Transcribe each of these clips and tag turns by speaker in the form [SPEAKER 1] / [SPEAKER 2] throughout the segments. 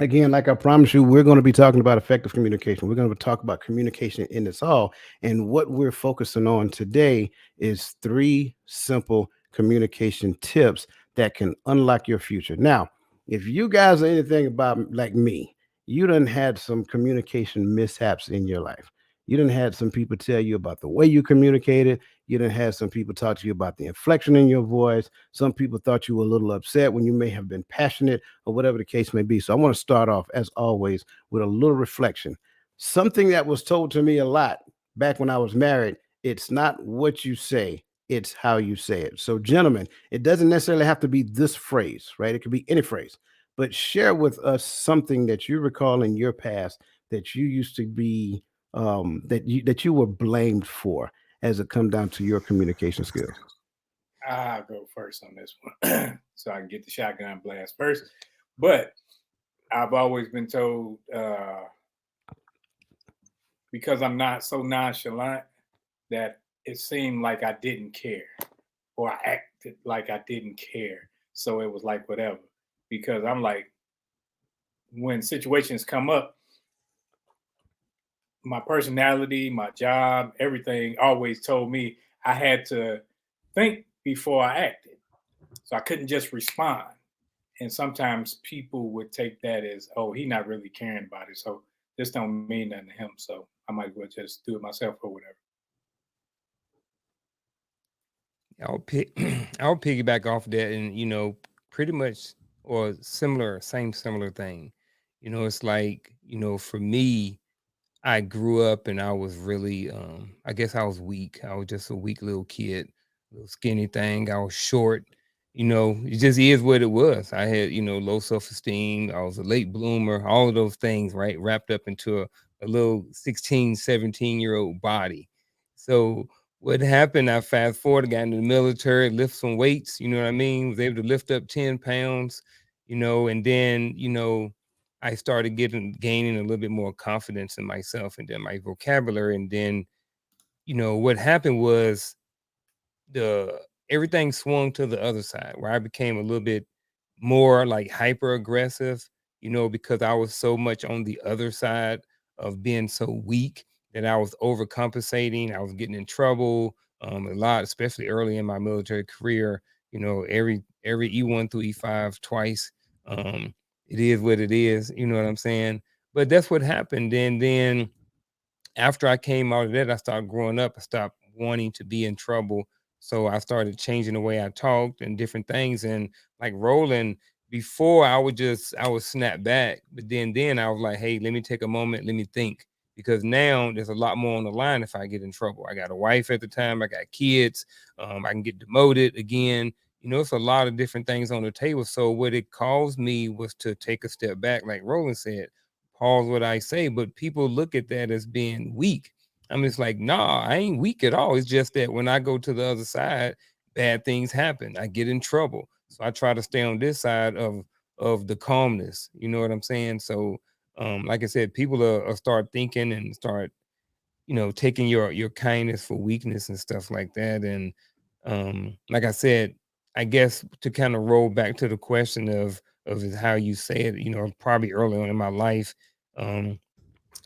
[SPEAKER 1] Again, like I promised you, we're going to be talking about effective communication. We're going to talk about communication in its all. And what we're focusing on today is three simple communication tips that can unlock your future. Now, if you guys are anything about like me, you done had some communication mishaps in your life. You done had some people tell you about the way you communicated. You done had some people talk to you about the inflection in your voice. Some people thought you were a little upset when you may have been passionate or whatever the case may be. So I want to start off, as always, with a little reflection. Something that was told to me a lot back when I was married: it's not what you say, it's how you say it. So, gentlemen, it doesn't necessarily have to be this phrase, right? It could be any phrase, but share with us something that you recall in your past that you used to be that you were blamed for as it come down to your communication skills.
[SPEAKER 2] I'll go first on this one, so I can get the shotgun blast first. But I've always been told because I'm not so nonchalant that it seemed like I didn't care, or I acted like I didn't care. So it was like whatever. Because I'm like, when situations come up, my personality, my job, everything always told me I had to think before I acted. So I couldn't just respond. And sometimes people would take that as, oh, he not really caring about it. So this don't mean nothing to him. So I might as well just do it myself or whatever.
[SPEAKER 3] I'll pick I'll piggyback off that and pretty much or similar thing. It's like, for me, I grew up and I was really I guess I was weak. I was just a weak little kid, little skinny thing. I was short. It just is what it was. I had, low self-esteem. I was a late bloomer, all of those things, right? Wrapped up into a little 16, 17-year-old body. So what happened, I fast forward, got into the military, lift some weights, you know what I mean? Was able to lift up 10 pounds, and then, I started gaining a little bit more confidence in myself and then my vocabulary. And then, what happened was the everything swung to the other side where I became a little bit more like hyper aggressive, because I was so much on the other side of being so weak that I was overcompensating. I was getting in trouble a lot, especially early in my military career. Every E1 through E5 twice. It is what it is. You know what I'm saying? But that's what happened. And then after I came out of that, I started growing up. I stopped wanting to be in trouble. So I started changing the way I talked and different things. And like Roland, before I would snap back. But then I was like, hey, let me take a moment, let me think. Because now there's a lot more on the line if I get in trouble. I got a wife at the time, I got kids, I can get demoted again. It's a lot of different things on the table. So what it caused me was to take a step back, like Roland said, pause what I say, but people look at that as being weak. I'm just like, nah, I ain't weak at all. It's just that when I go to the other side, bad things happen. I get in trouble. So I try to stay on this side of the calmness. You know what I'm saying? So like I said, people are start thinking and start, taking your kindness for weakness and stuff like that. And like I said, I guess to kind of roll back to the question of is how you say it, probably early on in my life, um,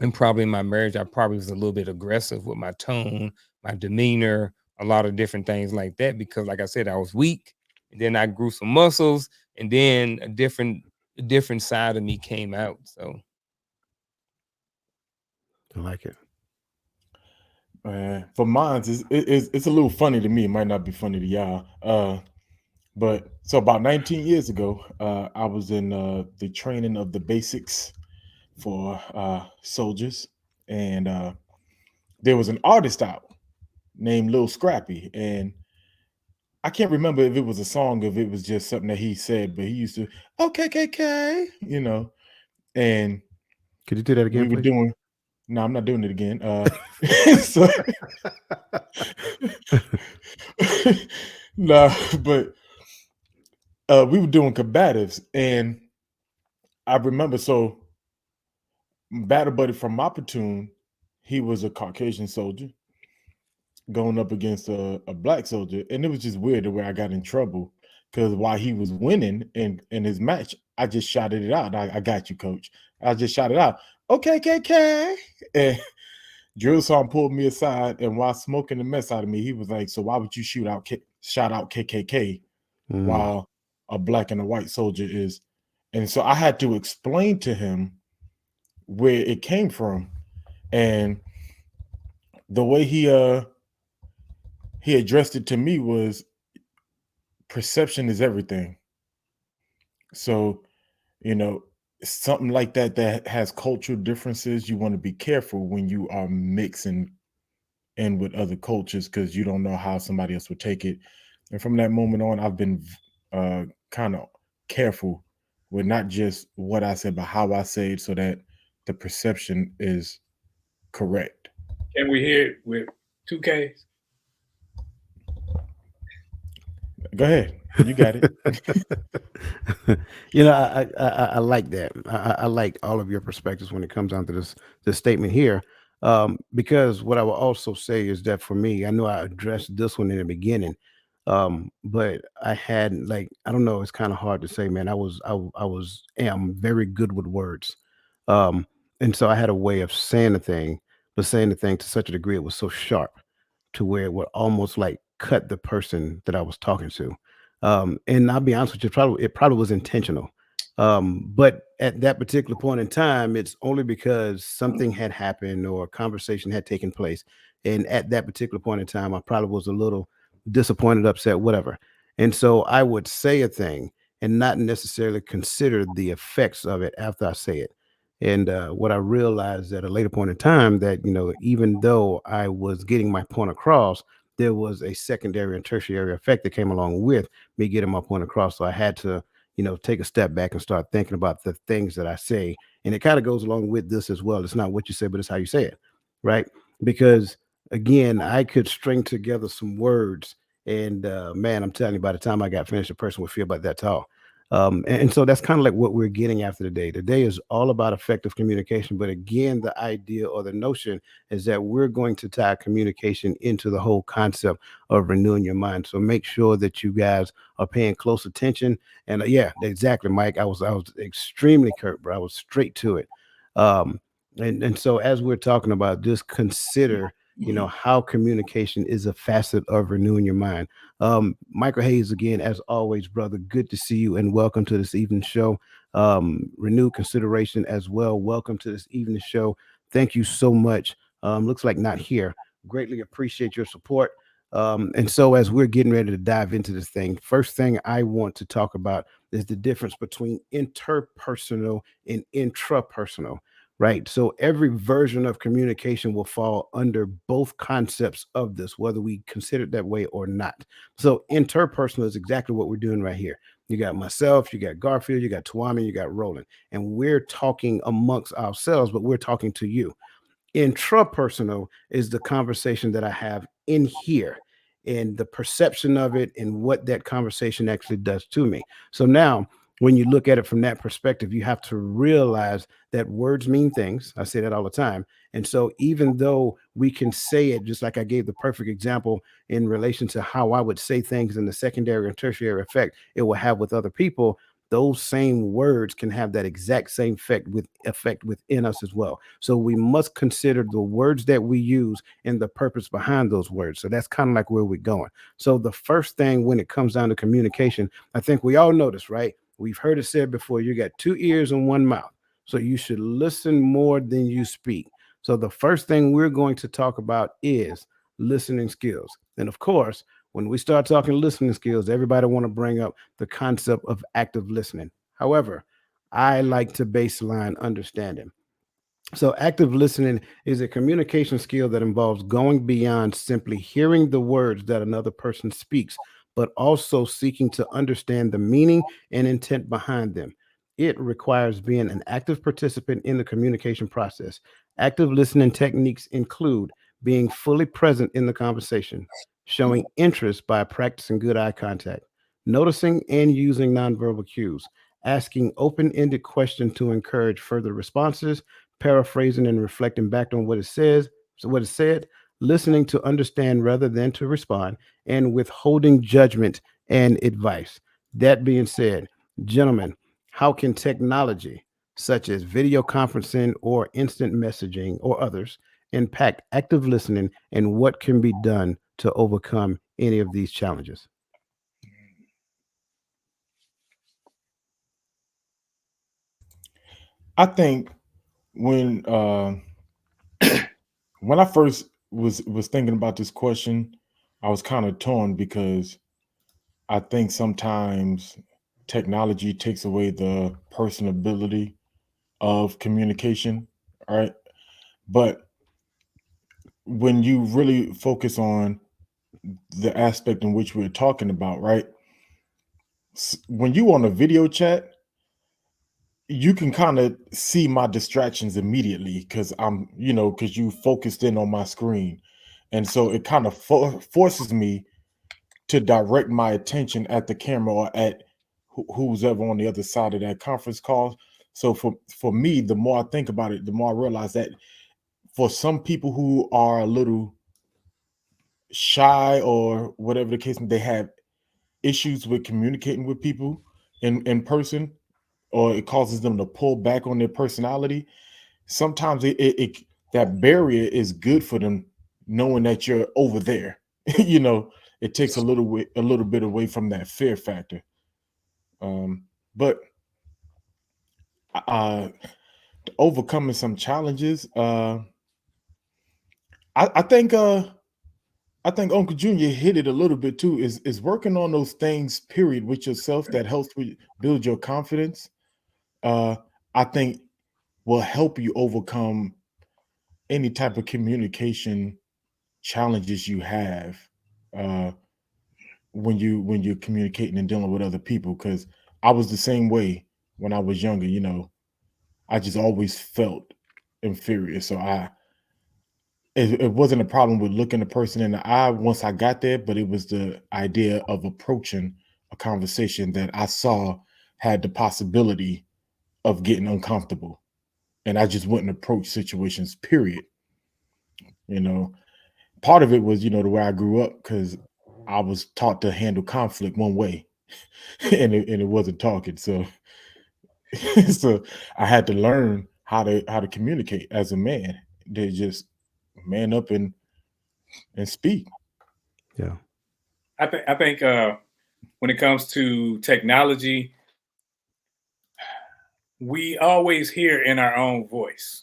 [SPEAKER 3] and probably in my marriage, I probably was a little bit aggressive with my tone, my demeanor, a lot of different things like that. Because, like I said, I was weak, and then I grew some muscles, and then a different side of me came out. So,
[SPEAKER 1] I like it.
[SPEAKER 4] For mine, it's a little funny to me. It might not be funny to y'all. But so about 19 years ago, I was in the training of the basics for soldiers, and there was an artist out named Lil Scrappy, and I can't remember if it was a song, if it was just something that he said, but he used to, okay, and
[SPEAKER 1] Could you do that
[SPEAKER 4] we
[SPEAKER 1] again,
[SPEAKER 4] were
[SPEAKER 1] please?
[SPEAKER 4] doing. No, I'm not doing it again. So, no, but we were doing combatives, and I remember so battle buddy from my platoon, he was a Caucasian soldier going up against a black soldier, and it was just weird the way I got in trouble because while he was winning in his match, I just shouted it out. I got you, coach. I just shouted out, okay, KK. And Jerusalem pulled me aside, and while smoking the mess out of me, he was like, "So why would you shout out KKK
[SPEAKER 1] Mm.
[SPEAKER 4] while a black and a white soldier is?" And so I had to explain to him where it came from, and the way he addressed it to me was, perception is everything. So, you know, something like that that has cultural differences, you want to be careful when you are mixing in with other cultures, because you don't know how somebody else would take it. And from that moment on, I've been kind of careful with not just what I said, but how I say it, so that the perception is correct.
[SPEAKER 2] Can we hear it with 2Ks?
[SPEAKER 4] Go ahead, you got it.
[SPEAKER 1] I like that. I like all of your perspectives when it comes down to this statement here. Because what I will also say is that for me, I know I addressed this one in the beginning, but I had like I don't know. It's kind of hard to say, man. I am very good with words, um, and so I had a way of saying the thing, but saying the thing to such a degree it was so sharp to where it would almost like cut the person that I was talking to. And I'll be honest with you, it probably was intentional. But at that particular point in time, it's only because something had happened or a conversation had taken place. And at that particular point in time, I probably was a little disappointed, upset, whatever. And so I would say a thing and not necessarily consider the effects of it after I say it. And what I realized at a later point in time that, even though I was getting my point across, there was a secondary and tertiary effect that came along with me getting my point across. So I had to, take a step back and start thinking about the things that I say. And it kind of goes along with this as well. It's not what you say, but it's how you say it. Right. Because again, I could string together some words and man, I'm telling you, by the time I got finished, a person would feel about that tall. And so that's kind of like what we're getting after today. Today is all about effective communication. But again, the idea or the notion is that we're going to tie communication into the whole concept of renewing your mind. So make sure that you guys are paying close attention. And yeah, exactly, Mike. I was extremely curt, bro. I was straight to it. Um, and so as we're talking about, just consider how communication is a facet of renewing your mind. Michael Hayes, again, as always, brother, good to see you and welcome to this evening show. Renewed consideration as well. Welcome to this evening show. Thank you so much. Looks like not here. Greatly appreciate your support. And so, as we're getting ready to dive into this thing, first thing I want to talk about is the difference between interpersonal and intrapersonal, right? So every version of communication will fall under both concepts of this, whether we consider it that way or not. So interpersonal is exactly what we're doing right here. You got myself, you got Garfield, you got Tuami, you got Roland, and we're talking amongst ourselves, but we're talking to you. Intrapersonal is the conversation that I have in here and the perception of it and what that conversation actually does to me. So now, when you look at it from that perspective, you have to realize that words mean things. I say that all the time. And so, even though we can say it, just like I gave the perfect example in relation to how I would say things in the secondary and tertiary effect it will have with other people, those same words can have that exact same effect within us as well. So we must consider the words that we use and the purpose behind those words. So that's kind of like where we're going. So the first thing when it comes down to communication, I think we all know this, right? We've heard it said before, you got two ears and one mouth. So you should listen more than you speak. So the first thing we're going to talk about is listening skills. And of course, when we start talking listening skills, everybody want to bring up the concept of active listening. However, I like to baseline understanding. So, active listening is a communication skill that involves going beyond simply hearing the words that another person speaks, but also seeking to understand the meaning and intent behind them. It requires being an active participant in the communication process. Active listening techniques include being fully present in the conversation, showing interest by practicing good eye contact, noticing and using nonverbal cues, asking open ended questions to encourage further responses, paraphrasing and reflecting back on what is said, listening to understand rather than to respond, and withholding judgment and advice. That being said, gentlemen, How can technology, such as video conferencing or instant messaging or others, impact active listening, and what can be done to overcome any of these challenges?
[SPEAKER 4] I think when when I first was thinking about this question, I was kind of torn because I think sometimes technology takes away the personability of communication, right? But when you really focus on the aspect in which we're talking about, right? When you on a video chat, you can kind of see my distractions immediately because because you focused in on my screen. And so it kind of forces me to direct my attention at the camera or at who's ever on the other side of that conference call. So for me, the more I think about it, the more I realize that for some people who are a little shy or whatever the case, they have issues with communicating with people in person, or it causes them to pull back on their personality. Sometimes that barrier is good for them, knowing that you're over there. you know, it takes a little bit away from that fear factor. But uh, overcoming some challenges, I think I think Uncle Junior hit it a little bit too. Is working on those things, period, with yourself that helps build your confidence. Uh, I think will help you overcome any type of communication challenges you have uh, when you're communicating and dealing with other people. Because I was the same way when I was younger. I just always felt inferior. So it wasn't a problem with looking a person in the eye once I got there, but it was the idea of approaching a conversation that I saw had the possibility of getting uncomfortable. And I just wouldn't approach situations, period. You know, part of it was, the way I grew up because I was taught to handle conflict one way and it wasn't talking. So so I had to learn how to communicate as a man. To just man up and speak.
[SPEAKER 1] Yeah.
[SPEAKER 2] I think when it comes to technology, we always hear in our own voice.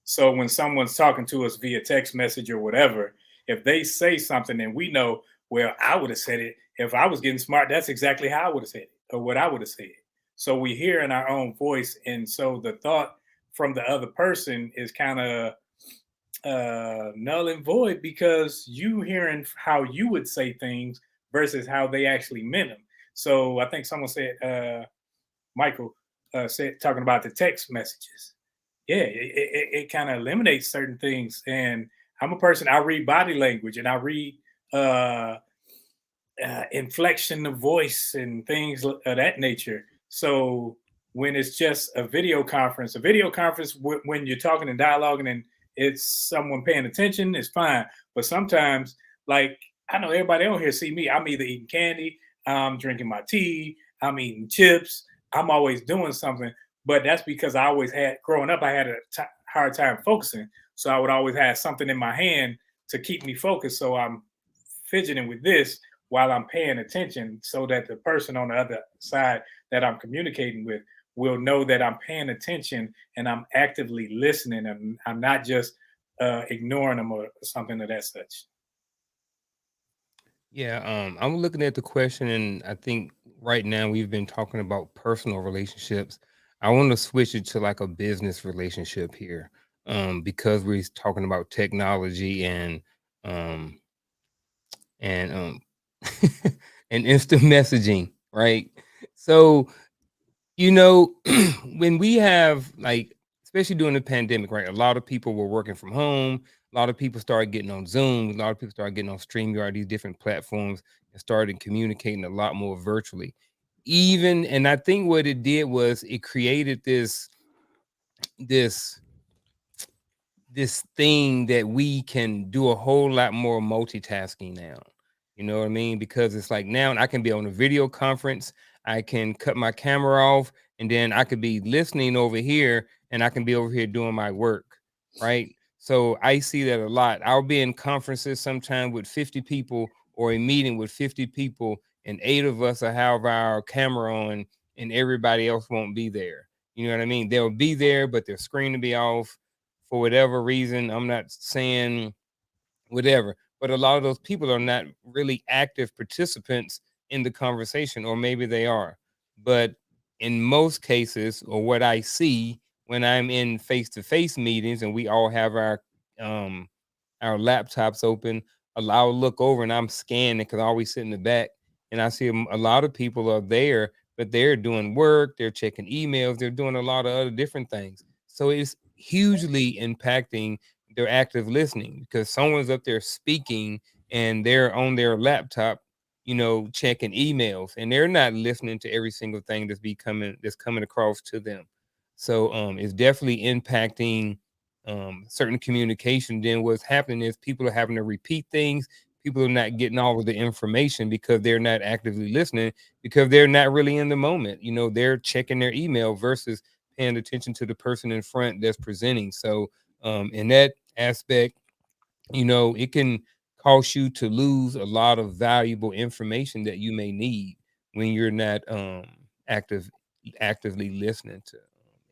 [SPEAKER 2] So when someone's talking to us via text message or whatever, if they say something and we know, well, I would have said it if I was getting smart, that's exactly how I would have said it or what I would have said. So we hear in our own voice. And so the thought from the other person is kind of null and void because you hearing how you would say things versus how they actually meant them. So I think someone said, Michael said, talking about the text messages. Yeah, it kind of eliminates certain things. And I'm a person, I read body language and I read uh, inflection of voice and things of that nature. So when it's just a video conference, when you're talking and dialoguing and it's someone paying attention, it's fine. But sometimes, like, I know everybody on here see me, I'm either eating candy, I'm drinking my tea, I'm eating chips, I'm always doing something. But that's because I always had, growing up, I had a hard time focusing. So I would always have something in my hand to keep me focused. So I'm fidgeting with this while I'm paying attention so that the person on the other side that I'm communicating with will know that I'm paying attention and I'm actively listening and I'm not just ignoring them or something of that such.
[SPEAKER 3] Yeah, I'm looking at the question, and I think right now we've been talking about personal relationships. I want to switch it to like a business relationship here, because we're talking about technology um, and and instant messaging, right? So you know, when we have like, especially during the pandemic, right? A lot of people were working from home. A lot of people started getting on Zoom. A lot of people started getting on StreamYard, these different platforms, and started communicating a lot more virtually. And I think what it did was it created this this thing that we can do a whole lot more multitasking now. You know what I mean? Because it's like now I can be on a video conference, I can cut my camera off and then I could be listening over here and I can be over here doing my work, right? So I see that a lot. I'll be in conferences sometime with 50 people, or a meeting with 50 people, and 8 of us will have our camera on and everybody else won't be there. You know what I mean? They'll be there, but their screen will be off for whatever reason. I'm not saying whatever, but a lot of those people are not really active participants in the conversation, or maybe they are. But in most cases, or what I see when I'm in face-to-face meetings and we all have um our laptops open, I'll look over and I'm scanning because I always sit in the back, and I see a lot of people are there, but they're doing work, they're checking emails, they're doing a lot of other different things. So it's hugely impacting their active listening, because someone's up there speaking and they're on their laptop, checking emails, and they're not listening to every single thing that's coming across to them. So it's definitely impacting certain communication. Then what's happening is people are having to repeat things. People are not getting all of the information because they're not actively listening, because they're not really in the moment. They're checking their email versus paying attention to the person in front that's presenting. So in that aspect, it can cause you to lose a lot of valuable information that you may need when you're not actively listening to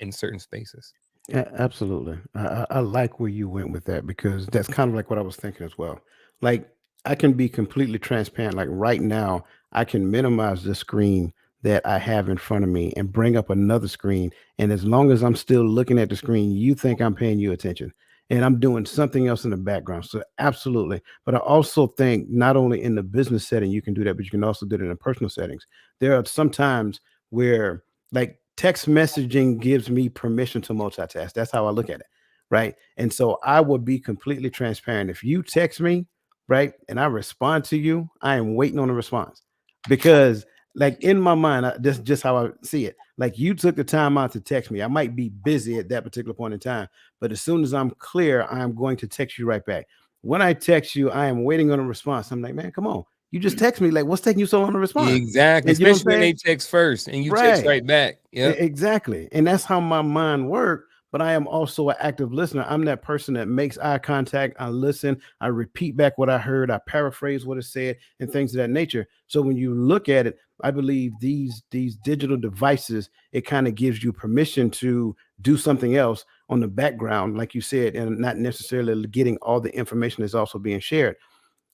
[SPEAKER 3] in certain spaces.
[SPEAKER 1] Yeah, absolutely. I like where you went with that, because that's kind of like what I was thinking as well. Like, I can be completely transparent. Like right now, I can minimize the screen that I have in front of me and bring up another screen. And as long as I'm still looking at the screen, you think I'm paying you attention. And I'm doing something else in the background. So absolutely. But I also think not only in the business setting you can do that, but you can also do it in the personal settings. There are some times where, like, text messaging gives me permission to multitask. That's how I look at it. Right. And so I will be completely transparent. If you text me, right, and I respond to you, I am waiting on a response, because, like, in my mind, this is just how I see it. Like, you took the time out to text me. I might be busy at that particular point in time, but as soon as I'm clear, I'm going to text you right back. When I text you, I am waiting on a response. I'm like, man, come on. You just text me. Like, what's taking you so long to respond?
[SPEAKER 3] Exactly,
[SPEAKER 1] And you know what I'm
[SPEAKER 3] especially when
[SPEAKER 1] saying?
[SPEAKER 3] they text first and you text
[SPEAKER 1] Right.
[SPEAKER 3] right back. Yep.
[SPEAKER 1] Exactly. And that's how my mind works. But I am also an active listener. I'm that person that makes eye contact. I listen. I repeat back what I heard. I paraphrase what it said and things of that nature. So when you look at it, I believe these digital devices, it kind of gives you permission to do something else on the background, like you said, and not necessarily getting all the information that's also being shared.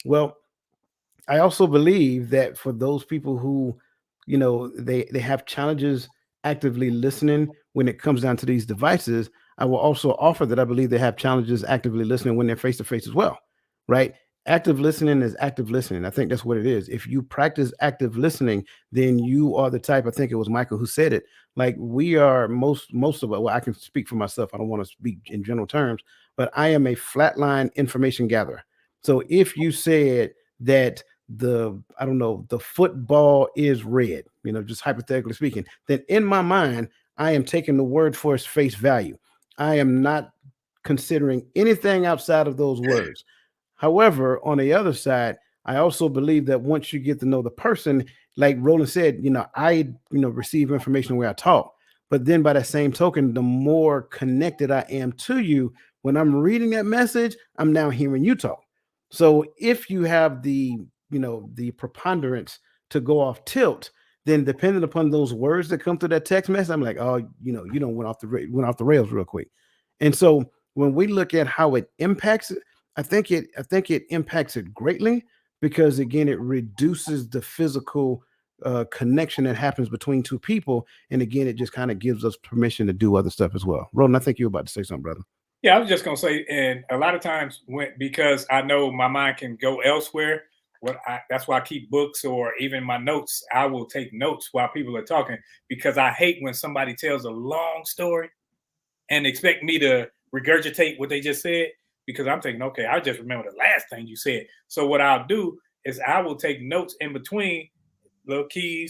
[SPEAKER 1] Well, I also believe that for those people who, they have challenges actively listening when it comes down to these devices, I will also offer that I believe they have challenges actively listening when they're face to face as well, right? Active listening is active listening. I think that's what it is. If you practice active listening, then you are the type. I think it was Michael who said it. Like, we are most of it. Well, I can speak for myself. I don't want to speak in general terms, but I am a flatline information gatherer. So if you said that I don't know, the football is red, just hypothetically speaking, then in my mind, I am taking the word for its face value. I am not considering anything outside of those words. However, on the other side, I also believe that once you get to know the person, like Roland said, receive information where I talk. But then by that same token, the more connected I am to you, when I'm reading that message, I'm now hearing you talk. So if you have the preponderance to go off tilt, then depending upon those words that come through that text message, I'm like, oh, you don't went off the rails real quick. And so when we look at how it impacts it, I think it impacts it greatly, because again, it reduces the physical connection that happens between two people, and again, it just kind of gives us permission to do other stuff as well. Roland, I think you were about to say something, brother.
[SPEAKER 2] Yeah, I was just gonna say, and a lot of times because I know my mind can go elsewhere. That's why I keep books or even my notes. I will take notes while people are talking, because I hate when somebody tells a long story and expect me to regurgitate what they just said, because I'm thinking, okay, I just remember the last thing you said. So what I'll do is I will take notes in between little key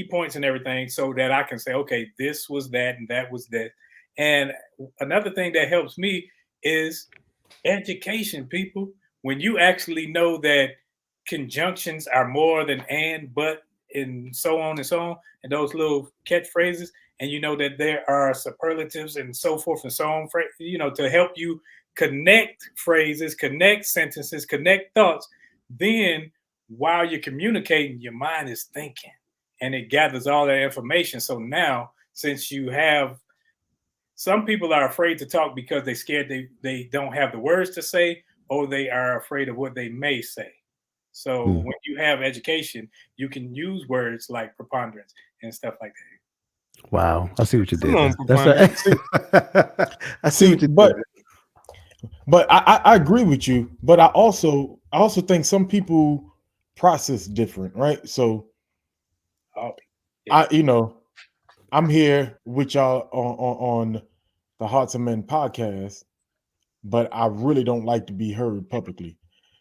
[SPEAKER 2] points and everything, so that I can say, okay, this was that and that was that. And another thing that helps me is education, people. When you actually know that conjunctions are more than and, but, and so on, and those little catchphrases, and you know that there are superlatives and so forth and so on, to help you connect phrases, connect sentences, connect thoughts, then while you're communicating, your mind is thinking and it gathers all that information. So now, since you have, some people are afraid to talk because they're scared they don't have the words to say, or they are afraid of what they may say. So
[SPEAKER 1] Mm.
[SPEAKER 2] when you have education, you can use words like preponderance and stuff like that.
[SPEAKER 1] Wow, I see what you
[SPEAKER 3] Come
[SPEAKER 1] did
[SPEAKER 3] on,
[SPEAKER 1] there. That's a,
[SPEAKER 3] preponderance.
[SPEAKER 1] I see what you did
[SPEAKER 4] but
[SPEAKER 1] there.
[SPEAKER 4] I agree with you, but I also think some people process different, right? So
[SPEAKER 2] Oh, yeah.
[SPEAKER 4] I'm here with y'all on the Hearts of Men podcast, but I really don't like to be heard publicly.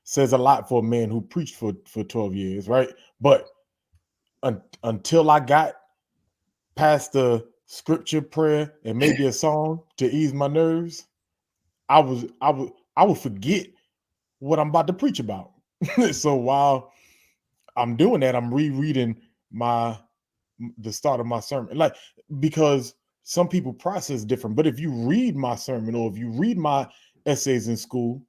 [SPEAKER 4] Says a lot for a man who preached for 12 years, right? But until I got past the scripture, prayer, and maybe a song to ease my nerves, I would forget what I'm about to preach about. So while I'm doing that, I'm rereading my the start of my sermon, like, because some people process different. But if you read my sermon or if you read my essays in school,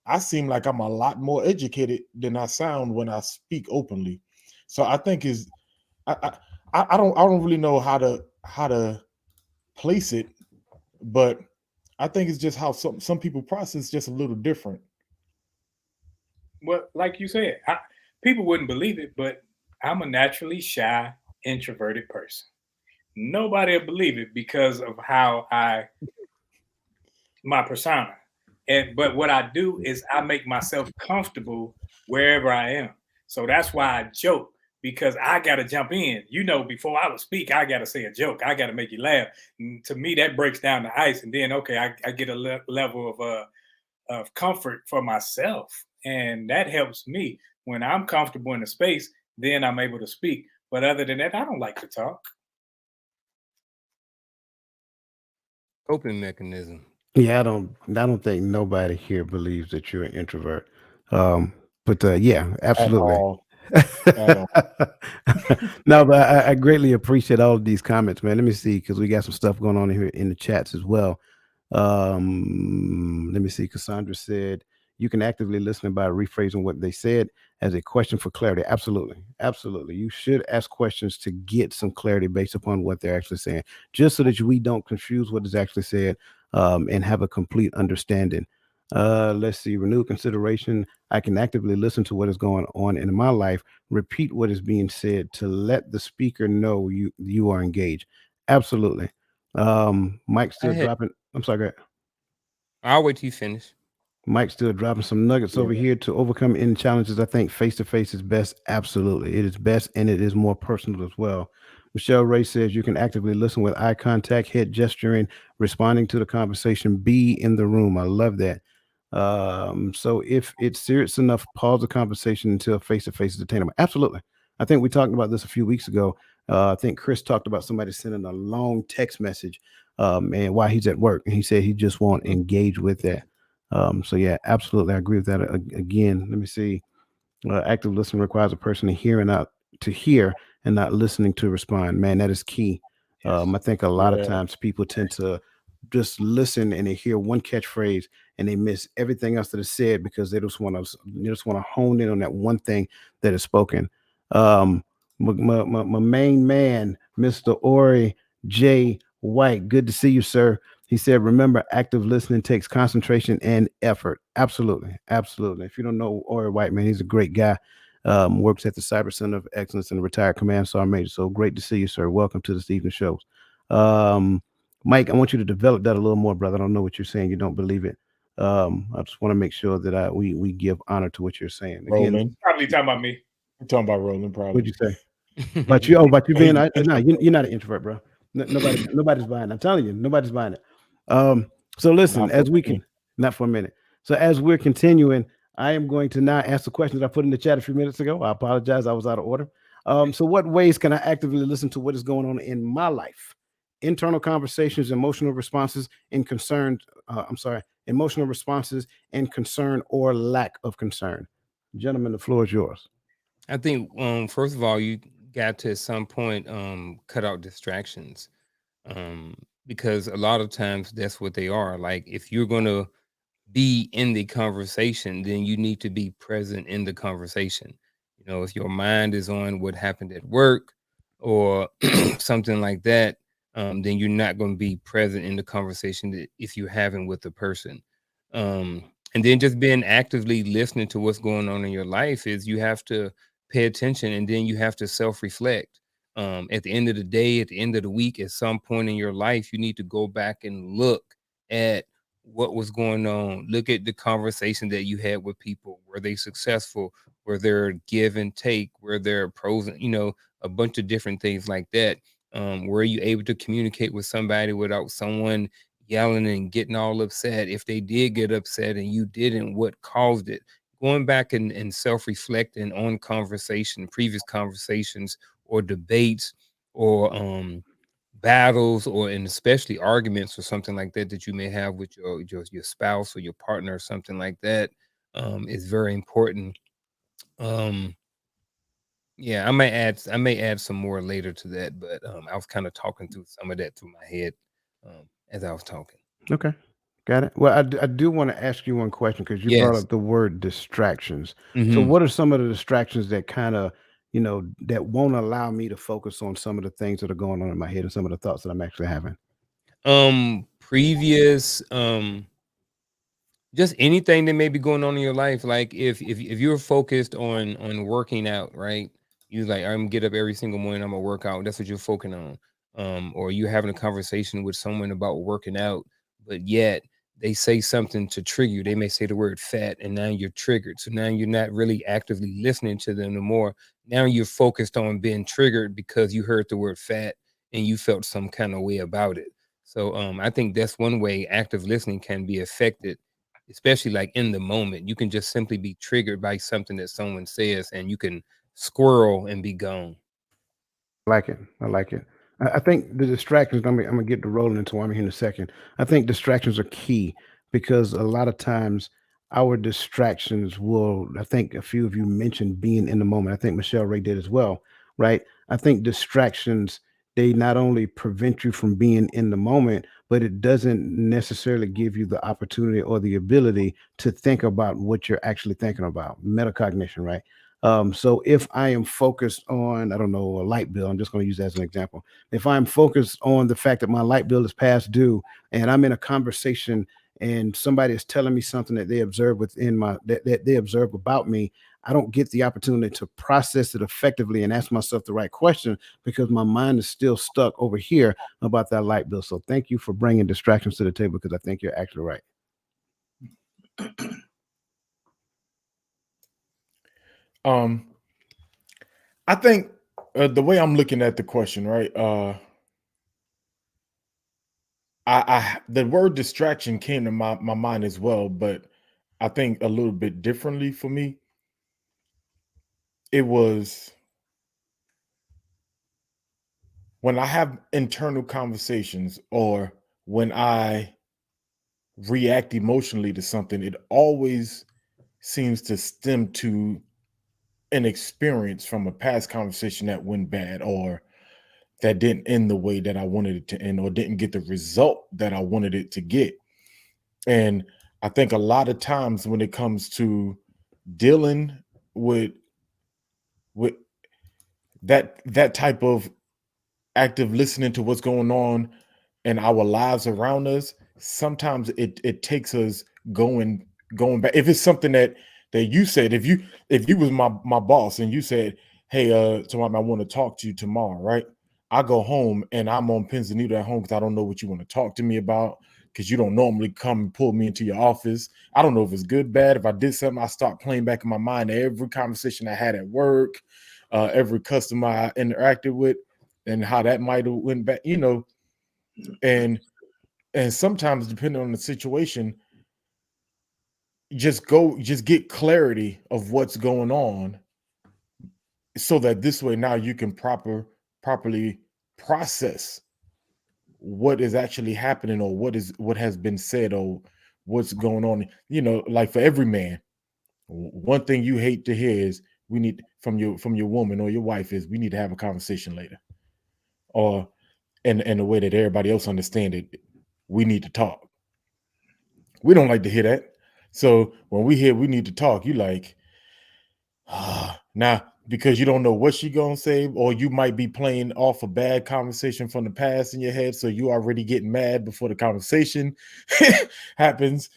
[SPEAKER 4] I seem like I'm a lot more educated than I sound when I speak openly. So I think is I I don't really know how to place it, but I think it's just how some people process just a little different.
[SPEAKER 2] Well, like you said, people wouldn't believe it, but I'm a naturally shy, introverted person. Nobody will believe it because of how my persona. And but what I do is I make myself comfortable wherever I am. So that's why I joke, because I got to jump in. Before I would speak, I got to say a joke. I got to make you laugh. And to me, that breaks down the ice, and then okay, I get a level of comfort for myself, and that helps me when I'm comfortable in the space. Then I'm able to speak. But other than that, I don't like to talk.
[SPEAKER 3] Coping mechanism.
[SPEAKER 1] Yeah, I don't think nobody here believes that you're an introvert. Um, but yeah,
[SPEAKER 4] At
[SPEAKER 1] absolutely.
[SPEAKER 4] all. At all.
[SPEAKER 1] No, but I greatly appreciate all of these comments, man. Let me see, because we got some stuff going on here in the chats as well. Let me see. Cassandra said you can actively listen by rephrasing what they said as a question for clarity. Absolutely, absolutely. You should ask questions to get some clarity based upon what they're actually saying, just so that we don't confuse what is actually said, and have a complete understanding. Let's see. Renewed consideration. I can actively listen to what is going on in my life, repeat what is being said to let the speaker know you are engaged. Absolutely. Mike's
[SPEAKER 3] I
[SPEAKER 1] still
[SPEAKER 3] had.
[SPEAKER 1] dropping. I'm sorry. Go ahead.
[SPEAKER 3] I'll wait till you finish.
[SPEAKER 1] Mike's still dropping some nuggets
[SPEAKER 4] Yeah.
[SPEAKER 1] over here to overcome any challenges. I think face to face is best. Absolutely. It is best and it is more personal as well. Michelle Ray says you can actively listen with eye contact, head gesturing, responding to the conversation, be in the room. I love that. So if it's serious enough, pause the conversation until face to face is attainable. Absolutely. I think we talked about this a few weeks ago. I think Chris talked about somebody sending a long text message, and while he's at work, and he said he just won't
[SPEAKER 4] Mhm.
[SPEAKER 1] engage with that. So yeah, absolutely, I agree with that. Again, let me see. Active listening requires a person to hear and not listening to respond. Man, that is key.
[SPEAKER 2] Yes.
[SPEAKER 1] I think a lot of
[SPEAKER 4] Yeah.
[SPEAKER 1] times people tend to just listen and they hear one catchphrase and they miss everything else that is said because they just want to hone in on that one thing that is spoken. Um, my main man, Mr. Ori J. White. Good to see you, sir. He said, remember, active listening takes concentration and effort. Absolutely. Absolutely. If you don't know Ori White, man, he's a great guy. Works at the Cyber Center of Excellence and a retired Command Sergeant Major. So great to see you, sir. Welcome to this evening show. Um, Mike, I want you to develop that a little more, brother. I don't know what you're saying. You don't believe it. I just want to make sure that we give honor to what you're saying. Again,
[SPEAKER 4] Rolling.
[SPEAKER 2] Probably talking about me.
[SPEAKER 4] You're talking about rolling,
[SPEAKER 1] what'd
[SPEAKER 4] probably.
[SPEAKER 1] you say? But you being,
[SPEAKER 4] He's an
[SPEAKER 1] no,
[SPEAKER 4] introvert.
[SPEAKER 1] you're not an introvert, bro. Nobody's buying it. I'm telling you, nobody's buying it. So listen,
[SPEAKER 4] Not for
[SPEAKER 1] as we
[SPEAKER 4] me.
[SPEAKER 1] can, not for a minute. So as we're continuing, I am going to now ask the questions I put in the chat a few minutes ago. I apologize, I was out of order. So what ways can I actively listen to what is going on in my life? Internal conversations, emotional responses, and concern. I'm sorry, emotional responses and concern or lack of concern. Gentlemen, the floor is yours.
[SPEAKER 3] I think first of all you got to at some point cut out distractions. because a lot of times that's what they are. Like, if you're going to be in the conversation, then you need to be present in the conversation. If your mind is on what happened at work or something like that, then you're not going to be present in the conversation if you're having with the person. And then just being actively listening to what's going on in your life is you have to pay attention, and then you have to self-reflect. At the end of the day, at the end of the week, at some point in your life, you need to go back and look at what was going on. Look at the conversation that you had with people. Were they successful? Were there give and take? Were there pros and, a bunch of different things like that? Were you able to communicate with somebody without someone yelling and getting all upset? If they did get upset and you didn't, what caused it? Going back and self-reflecting on previous conversations or debates or battles, or and especially arguments or something like that that you may have with your spouse or your partner or something like that, is very important. um yeah, I may add some more later to that, but I was kind of talking through some of that through my head as I was talking.
[SPEAKER 1] Okay. Got it. Well, I do want to ask you one question because you brought
[SPEAKER 3] Yes.
[SPEAKER 1] up the word distractions. So,
[SPEAKER 3] Hmm.
[SPEAKER 1] what are some of the distractions that kind of, that won't allow me to focus on some of the things that are going on in my head and some of the thoughts that I'm actually having?
[SPEAKER 3] Previous just anything that may be going on in your life. Like, if you're focused on working out, right? You like, I'm get up every single morning, I'm gonna work out. That's what you're focusing on. Or you're having a conversation with someone about working out, but yet they say something to trigger you. They may say the word fat, and now you're triggered. So now you're not really actively listening to them no more. Now you're focused on being triggered because you heard the word fat and you felt some kind of way about it. So I think that's one way active listening can be affected, especially like in the moment. You can just simply be triggered by something that someone says, and you can squirrel and be gone.
[SPEAKER 1] I like it. I like it. I think the distractions. I'm gonna get to rolling into why I'm here in a second. I think distractions are key because a lot of times our distractions will. I think a few of you mentioned being in the moment. I think Michelle Ray did as well, right? I think distractions, they not only prevent you from being in the moment, but it doesn't necessarily give you the opportunity or the ability to think about what you're actually thinking about. Metacognition, right? So if I am focused on, I don't know, a light bill, I'm just going to use that as an example. If I'm focused on the fact that my light bill is past due and I'm in a conversation and somebody is telling me something that they observe within that they observe about me, I don't get the opportunity to process it effectively and ask myself the right question because my mind is still stuck over here about that light bill. So thank you for bringing distractions to the table because I think you're actually right.
[SPEAKER 4] Um, I think the way I'm looking at the question, right? The word distraction came to my mind as well, but I think a little bit differently for me. It was when I have internal conversations or when I react emotionally to something, it always seems to stem to an experience from a past conversation that went bad or that didn't end the way that I wanted it to end or didn't get the result that I wanted it to get. And I think a lot of times when it comes to dealing with with that type of active listening to what's going on in our lives around us, sometimes it takes us going back. If it's something that you said, if you was my boss and you said, hey, tomorrow I want to talk to you tomorrow, right? I go home and I'm on pins and needles at home because I don't know what you want to talk to me about, because you don't normally come and pull me into your office. I don't know if it's good, bad. If I did something, I start playing back in my mind every conversation I had at work, every customer I interacted with, and how that might have went back, and sometimes depending on the situation, just get clarity of what's going on so that this way now you can properly process what is actually happening or what has been said or what's going on. Like for every man, one thing you hate to hear is we need from your woman or your wife is we need to have a conversation later. Or and the way that everybody else understand it, we need to talk. We don't like to hear that. So when we hear we need to talk, you like, now, because you don't know what she gonna say, or you might be playing off a bad conversation from the past in your head, so you already getting mad before the conversation happens.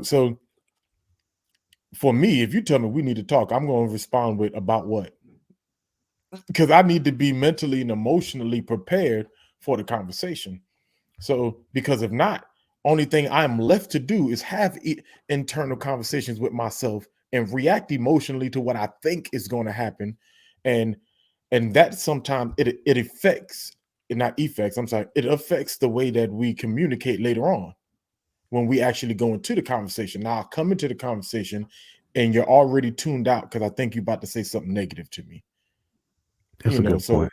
[SPEAKER 4] So for me, if you tell me we need to talk, I'm going to respond with about what, because I need to be mentally and emotionally prepared for the conversation. So, because if not, only thing I'm left to do is have internal conversations with myself and react emotionally to what I think is going to happen, and that sometimes it affects, it not effects. I'm sorry, it affects the way that we communicate later on when we actually go into the conversation. Now, I come into the conversation and you're already tuned out because I think you're about to say something negative to me.
[SPEAKER 1] That's a good
[SPEAKER 4] So
[SPEAKER 1] point.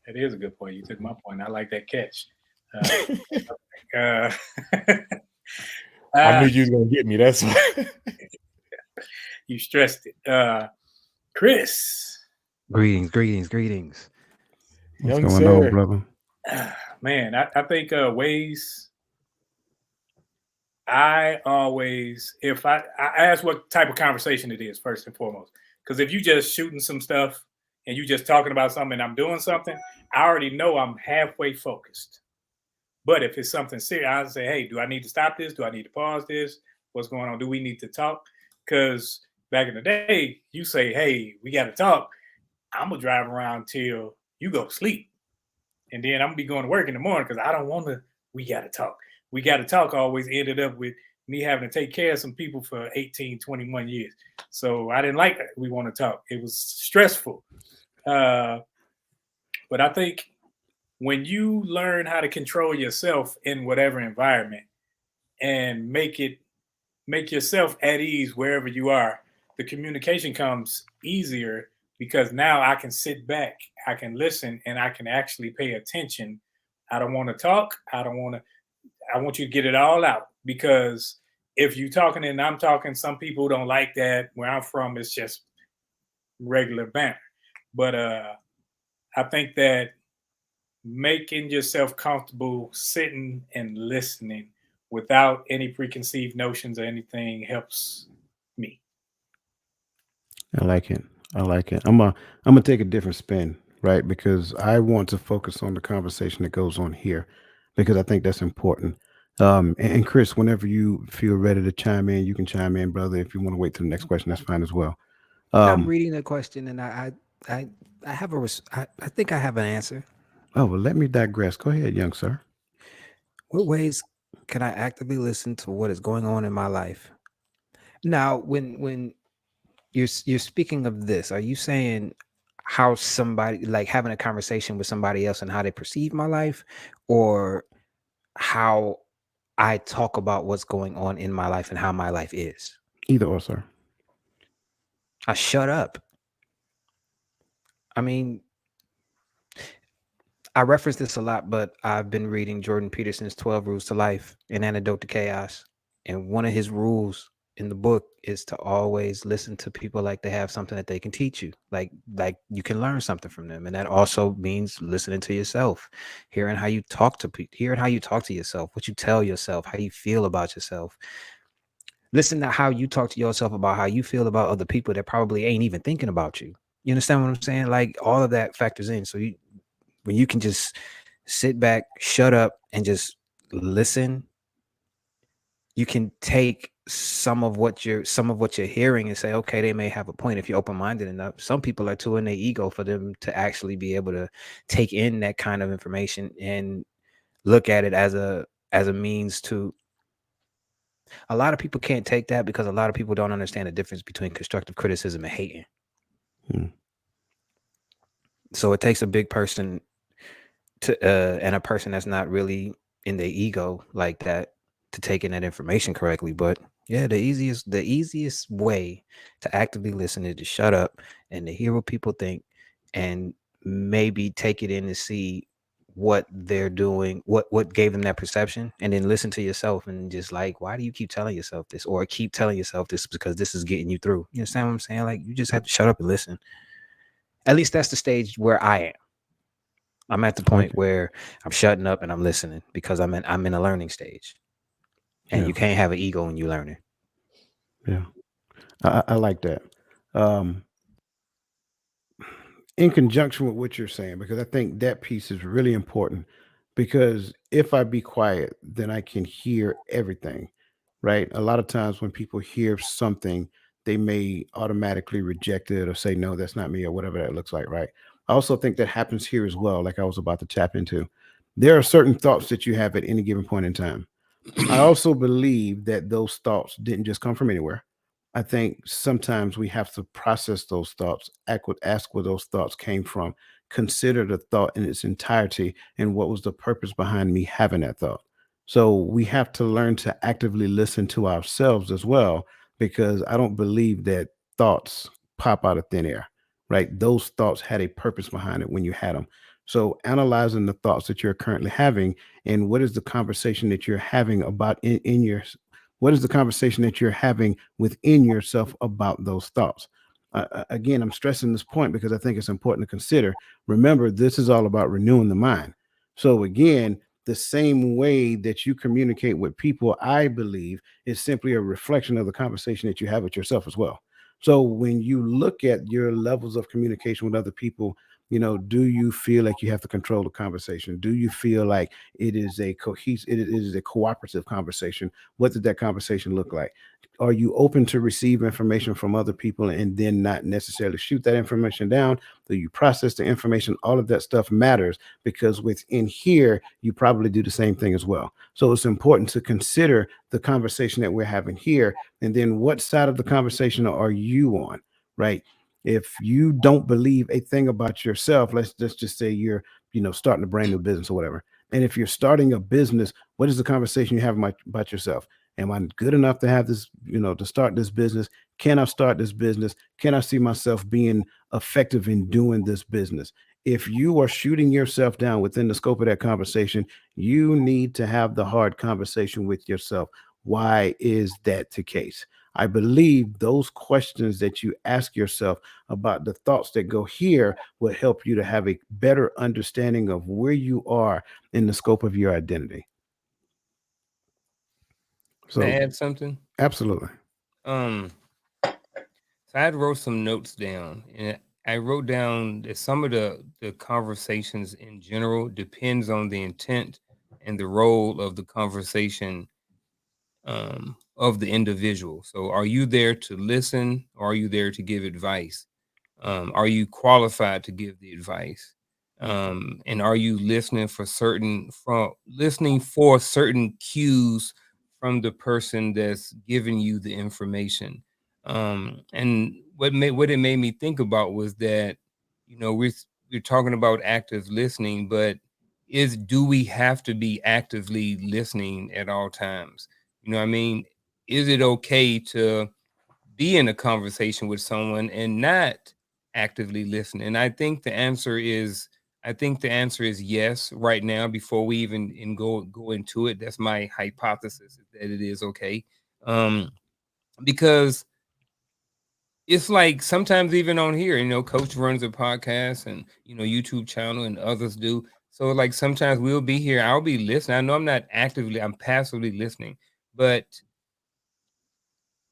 [SPEAKER 2] It is a good point. You took my point. I like that catch. Uh,
[SPEAKER 4] I knew you was gonna get me. That's why.
[SPEAKER 2] you stressed it. Chris.
[SPEAKER 5] Greetings.
[SPEAKER 1] What's
[SPEAKER 4] Young
[SPEAKER 1] going on,
[SPEAKER 4] sir.
[SPEAKER 1] brother?
[SPEAKER 2] Man, I think ways I always, if I ask what type of conversation it is first and foremost, because if you just shooting some stuff and you just talking about something and I'm doing something, I already know I'm halfway focused. But if it's something serious, I'll say, hey, do I need to stop this? Do I need to pause this? What's going on? Do we need to talk? Because back in the day, you say, hey, we got to talk. I'm going to drive around till you go to sleep. And then I'm going to be going to work in the morning because I don't want to, we got to talk. We got to talk always ended up with me having to take care of some people for 18, 21 years. So I didn't like that. We want to talk. It was stressful. But I think when you learn how to control yourself in whatever environment and make yourself at ease wherever you are, the communication comes easier because now I can sit back, I can listen, and I can actually pay attention. I don't want to talk. I want you to get it all out, because if you talking and I'm talking, some people don't like that. Where I'm from, it's just regular banter. But I think that making yourself comfortable sitting and listening without any preconceived notions or anything helps me.
[SPEAKER 1] I like it. I'm gonna take a different spin, right? Because I want to focus on the conversation that goes on here, because I think that's important. And Chris, whenever you feel ready to chime in, you can chime in, brother. If you want to wait till the next question, that's fine as well.
[SPEAKER 5] I'm
[SPEAKER 1] Um,
[SPEAKER 5] reading the question, and I have I think I have an answer.
[SPEAKER 1] oh well, let me digress. Go ahead, young sir.
[SPEAKER 5] What ways can I actively listen to what is going on in my life? Now, when you're speaking of this, are you saying how somebody, like having a conversation with somebody else and how they perceive my life, or how I talk about what's going on in my life and how my life is?
[SPEAKER 1] Either or, sir.
[SPEAKER 5] I shut up. I mean, I reference this a lot, but I've been reading Jordan Peterson's 12 Rules to Life and Antidote to Chaos. And one of his rules in the book is to always listen to people like they have something that they can teach you. Like you can learn something from them. And that also means listening to yourself, hearing how you talk to people, hearing how you talk to yourself, what you tell yourself, how you feel about yourself. Listen to how you talk to yourself about how you feel about other people that probably ain't even thinking about you. You understand what I'm saying? Like all of that factors in. So when you can just sit back, shut up, and just listen, you can take some of what you're hearing and say, okay, they may have a point if you're open-minded enough. Some people are too in their ego for them to actually be able to take in that kind of information and look at it as a means to. A lot of people can't take that because a lot of people don't understand the difference between constructive criticism and hating.
[SPEAKER 1] Hmm.
[SPEAKER 5] So it takes a big person to and a person that's not really in their ego like that to take in that information correctly. But yeah, the easiest way to actively listen is to shut up and to hear what people think, and maybe take it in to see what they're doing, what gave them that perception, and then listen to yourself and just like, why do you keep telling yourself this, or keep telling yourself this because this is getting you through? You understand what I'm saying? Like, you just have to shut up and listen. At least that's the stage where I am. I'm at the point
[SPEAKER 1] Okay.
[SPEAKER 5] where I'm shutting up and I'm listening because I'm in a learning stage, and
[SPEAKER 1] Yeah.
[SPEAKER 5] you can't have an ego when you're learning.
[SPEAKER 1] Yeah. I like that. Um, in conjunction with what you're saying, because I think that piece is really important. Because if I be quiet, then I can hear everything, right? A lot of times when people hear something, they may automatically reject it or say, no, that's not me, or whatever that looks like, right? I also think that happens here as well, like I was about to tap into. There are certain thoughts that you have at any given point in time. I also believe that those thoughts didn't just come from anywhere. I think sometimes we have to process those thoughts, ask where those thoughts came from, consider the thought in its entirety, and what was the purpose behind me having that thought. So we have to learn to actively listen to ourselves as well, because I don't believe that thoughts pop out of thin air, right? Those thoughts had a purpose behind it when you had them. So analyzing the thoughts that you're currently having, and what is the conversation that you're having about in your, what is the conversation that you're having within yourself about those thoughts. Again, I'm stressing this point because I think it's important to consider. Remember, this is all about renewing the mind. So again, the same way that you communicate with people, I believe, is simply a reflection of the conversation that you have with yourself as well. So when you look at your levels of communication with other people, do you feel like you have to control the conversation? Do you feel like it is a cohesive, it is a cooperative conversation? What did that conversation look like? Are you open to receive information from other people and then not necessarily shoot that information down? Do you process the information? All of that stuff matters, because within here, you probably do the same thing as well. So it's important to consider the conversation that we're having here, and then what side of the conversation are you on, right? If you don't believe a thing about yourself, let's just say you're, starting a brand new business or whatever. And if you're starting a business, what is the conversation you have about yourself? Am I good enough to have this, to start this business? Can I start this business? Can I see myself being effective in doing this business? If you are shooting yourself down within the scope of that conversation, you need to have the hard conversation with yourself. Why is that the case? I believe those questions that you ask yourself about the thoughts that go here will help you to have a better understanding of where you are in the scope of your identity.
[SPEAKER 3] Can I
[SPEAKER 1] So,
[SPEAKER 3] add something?
[SPEAKER 1] absolutely.
[SPEAKER 3] Um, so I had wrote some notes down, and I wrote down that some of the conversations in general depends on the intent and the role of the conversation, of the individual. So, are you there to listen, or are you there to give advice? Are you qualified to give the advice? And are you listening for certain cues from the person that's giving you the information? And what it made me think about was that, we're talking about active listening, but do we have to be actively listening at all times? You know what I mean? Is it okay to be in a conversation with someone and not actively listen? And I think the answer is yes right now, before we even go into it. That's my hypothesis, is that it is okay. Um because it's like sometimes even on here, Coach runs a podcast and YouTube channel, and others do. So like sometimes we'll be here, I'll be listening. I know I'm passively listening, but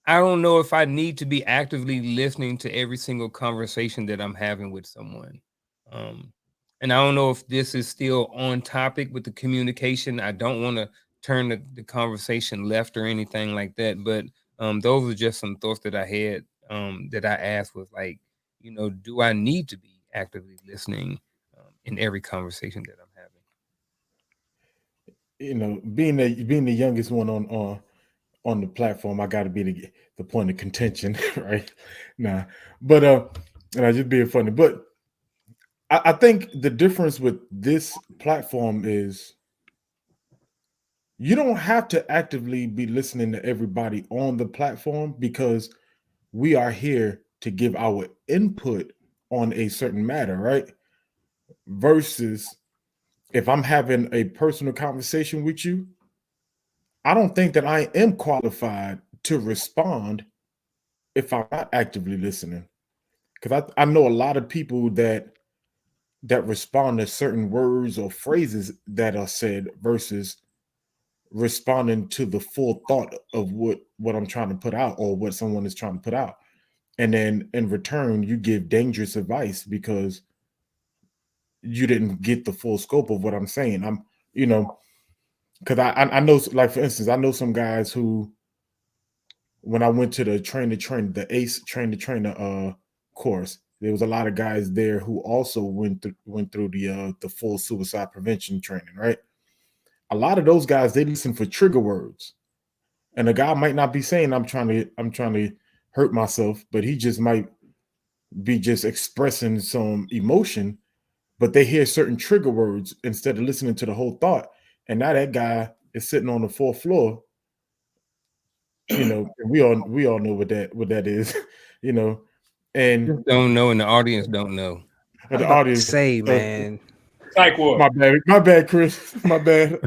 [SPEAKER 3] I don't know if I need to be actively listening to every single conversation that I'm having with someone. Um, and I don't know if this is still on topic with the communication. I don't want to turn the conversation left or anything like that. But those are just some thoughts that I had, that I asked, was like, do I need to be actively listening in every conversation that I'm having?
[SPEAKER 4] Being the youngest one on the platform, I got to be the point of contention, right? Nah, but and I just being funny, but I think the difference with this platform is you don't have to actively be listening to everybody on the platform, because we are here to give our input on a certain matter, right? Versus if I'm having a personal conversation with you, I don't think that I am qualified to respond if I'm not actively listening. Because I know a lot of people that that respond to certain words or phrases that are said versus responding to the full thought of what I'm trying to put out or what someone is trying to put out. And then in return, you give dangerous advice because you didn't get the full scope of what I'm saying. I'm, you know, because I know, like for instance, I know some guys who, when I went to the the ACE train the trainer course, there was a lot of guys there who also went through the full suicide prevention training, right? A lot of those guys, they listen for trigger words. And a guy might not be saying I'm trying to hurt myself, but he just might be just expressing some emotion, but they hear certain trigger words instead of listening to the whole thought. And now that guy is sitting on the fourth floor, we all know what that is, you know, and
[SPEAKER 3] Just don't know, and the audience don't know.
[SPEAKER 5] I'm
[SPEAKER 4] the
[SPEAKER 5] about to
[SPEAKER 4] audience.
[SPEAKER 5] say, man.
[SPEAKER 2] Psych ward.
[SPEAKER 4] My bad, Chris. My bad.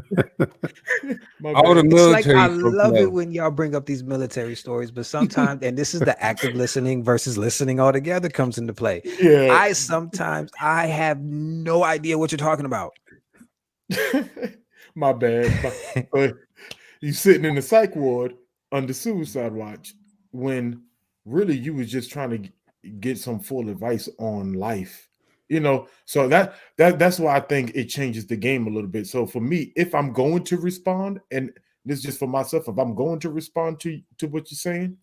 [SPEAKER 4] My
[SPEAKER 3] All the
[SPEAKER 4] bad.
[SPEAKER 5] It's like I
[SPEAKER 3] military folks
[SPEAKER 5] love it
[SPEAKER 3] know.
[SPEAKER 5] when y'all bring up these military stories, but sometimes, and this is the active listening versus listening altogether comes into play.
[SPEAKER 4] Yeah.
[SPEAKER 5] I have no idea what you're talking about.
[SPEAKER 4] My bad. But you sitting in the psych ward under suicide watch when really you was just trying to get some full advice on life. So that's why I think it changes the game a little bit. So for me, if I'm going to respond, and this is just for myself, if I'm going to respond to what you're saying,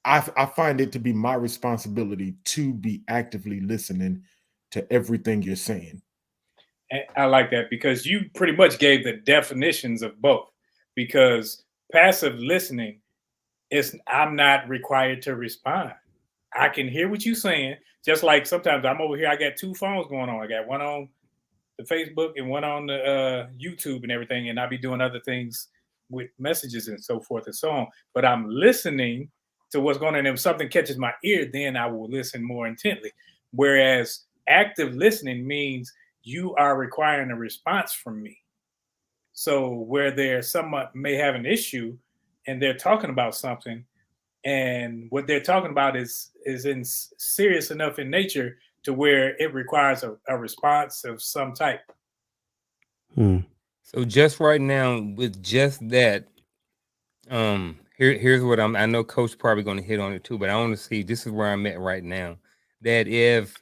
[SPEAKER 4] I find it to be my responsibility to be actively listening to everything you're saying.
[SPEAKER 2] And I like that because you pretty much gave the definitions of both. Because passive listening is I'm not required to respond. I can hear what you're saying. Just like sometimes I'm over here, I got two phones going on. I got one on the Facebook and one on the YouTube and everything, and I'll be doing other things with messages and so forth and so on. But I'm listening to what's going on. And if something catches my ear, then I will listen more intently. Whereas active listening means you are requiring a response from me. So where there's someone may have an issue and they're talking about something, and what they're talking about is in serious enough in nature to where it requires a response of some type.
[SPEAKER 3] So just right now, with just that, here's what I know Coach probably going to hit on it too, but I want to see, this is where I'm at right now. That if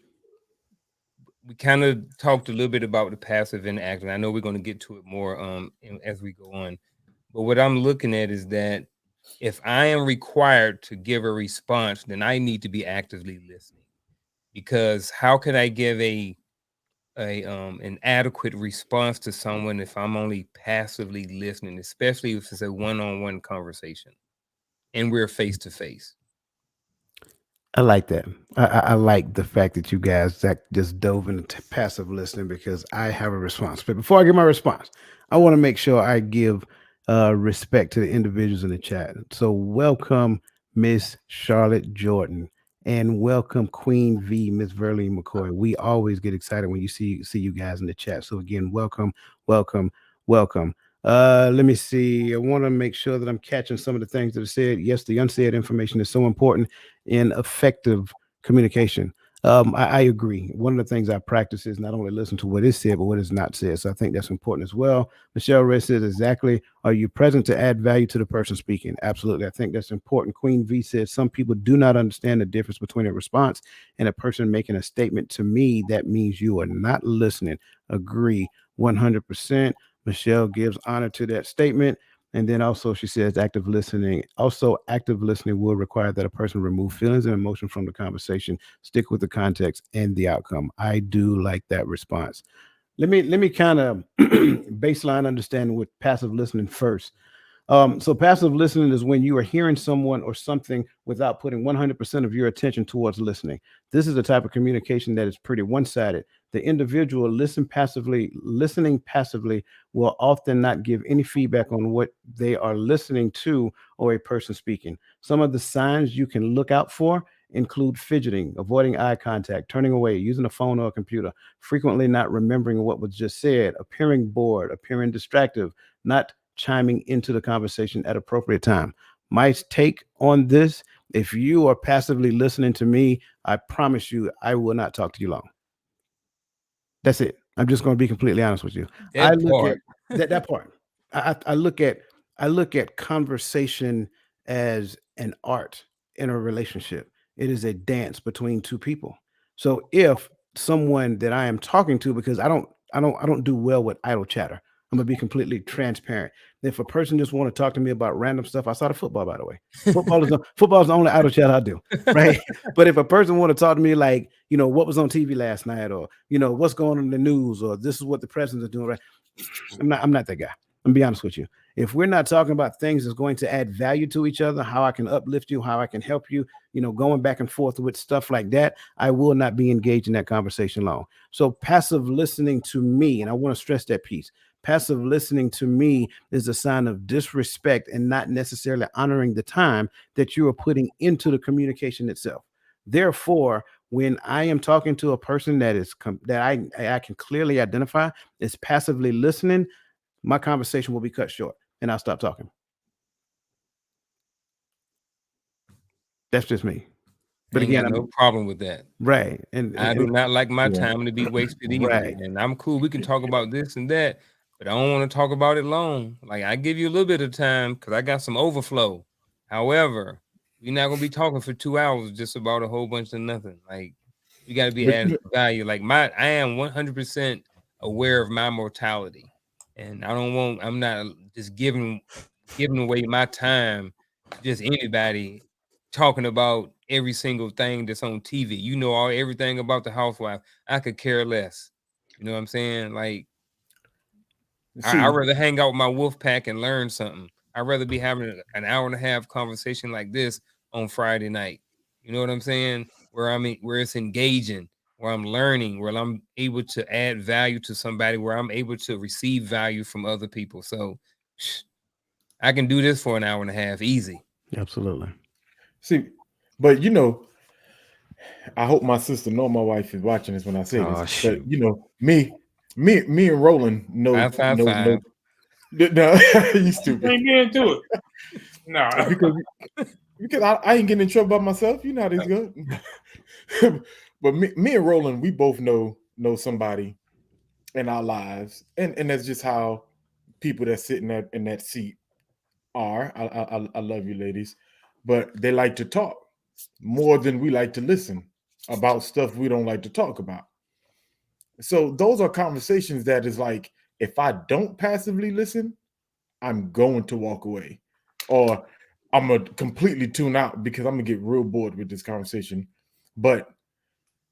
[SPEAKER 3] we kind of talked a little bit about the passive and active, I know we're going to get to it more as we go on. But what I'm looking at is that if I am required to give a response, then I need to be actively listening. Because how can I give an adequate response to someone if I'm only passively listening, especially if it's a one-on-one conversation and we're face to face?
[SPEAKER 1] I like that. I like the fact that you guys just dove into passive listening, because I have a response. But before I give my response, I want to make sure I give respect to the individuals in the chat. So welcome, Miss Charlotte Jordan, and welcome Queen V, Miss Verlene McCoy. We always get excited when you see you guys in the chat. So again, welcome, welcome, welcome. Let me see. I want to make sure that I'm catching some of the things that are said. Yes, the unsaid information is so important in effective communication. I agree. One of the things I practice is not only listen to what is said, but what is not said. So I think that's important as well. Michelle Red says, exactly. Are you present to add value to the person speaking? Absolutely. I think that's important. Queen V says, some people do not understand the difference between a response and a person making a statement. To me, that means you are not listening. Agree 100%. Michelle gives honor to that statement. And then also she says active listening. Also, active listening will require that a person remove feelings and emotion from the conversation, stick with the context and the outcome. I do like that response. Let me kind of baseline understanding with passive listening first. So passive listening is when you are hearing someone or something without putting 100% of your attention towards listening. This is a type of communication that is pretty one-sided. The individual listening passively will often not give any feedback on what they are listening to or a person speaking. Some of the signs you can look out for include fidgeting, avoiding eye contact, turning away, using a phone or a computer, frequently not remembering what was just said, appearing bored, appearing distracted, not chiming into the conversation at appropriate time. My take on this, if you are passively listening to me, I promise you I will not talk to you long. That's it. I'm just going to be completely honest with you. I
[SPEAKER 3] That
[SPEAKER 1] look at
[SPEAKER 3] part.
[SPEAKER 1] that part. I look at conversation as an art in a relationship. It is a dance between two people. So if someone that I am talking to, because I don't do well with idle chatter. I'm gonna be completely transparent. If a person just want to talk to me about random stuff outside of football, by the way, football is the only idle chat I do, right? But if a person want to talk to me like, what was on TV last night, or what's going on in the news, or this is what the president is doing, right? I'm not that guy. I'm gonna be honest with you. If we're not talking about things that's going to add value to each other, how I can uplift you, how I can help you, going back and forth with stuff like that, I will not be engaged in that conversation long. So passive listening to me, and I want to stress that piece. Passive listening to me is a sign of disrespect and not necessarily honoring the time that you are putting into the communication itself. Therefore, when I am talking to a person that I can clearly identify is passively listening, my conversation will be cut short and I'll stop talking. That's just me. But
[SPEAKER 3] Ain't
[SPEAKER 1] again,
[SPEAKER 3] got no problem with that.
[SPEAKER 1] right. And,
[SPEAKER 3] I do not like my
[SPEAKER 4] Yeah.
[SPEAKER 3] time to be wasted either.
[SPEAKER 1] Right.
[SPEAKER 3] And I'm cool. We can talk about this and that, but I don't want to talk about it long. Like I give you a little bit of time because I got some overflow. However, we're not gonna be talking for 2 hours just about a whole bunch of nothing. Like we got to be
[SPEAKER 4] But
[SPEAKER 3] adding value. Like I am 100% aware of my mortality, and I'm not just giving away my time to just anybody talking about every single thing that's on TV. Everything about the housewife. I could care less. You know what I'm saying? Like I'd
[SPEAKER 4] see,
[SPEAKER 3] rather hang out with my wolf pack and learn something. I'd rather be having an hour and a half conversation like this on Friday night. You know what I'm saying? Where it's engaging, where I'm learning, where I'm able to add value to somebody, where I'm able to receive value from other people. So I can do this for an hour and a half easy.
[SPEAKER 1] Absolutely.
[SPEAKER 4] see, but I hope my sister nor my wife is watching this when I say this.
[SPEAKER 5] Oh,
[SPEAKER 4] But
[SPEAKER 5] shoot.
[SPEAKER 4] me and Roland know
[SPEAKER 3] 555.
[SPEAKER 4] no, you
[SPEAKER 2] You
[SPEAKER 4] stupid.
[SPEAKER 2] ain't get into it. No.
[SPEAKER 4] Because I ain't getting in trouble by myself. You know how this goes. But me and Roland, we both know somebody in our lives, and that's just how people that sit in that seat are. I love you, ladies, but they like to talk more than we like to listen about stuff we don't like to talk about. So those are conversations that is like, if I don't passively listen, I'm going to walk away, or I'm gonna completely tune out because I'm gonna get real bored with this conversation. But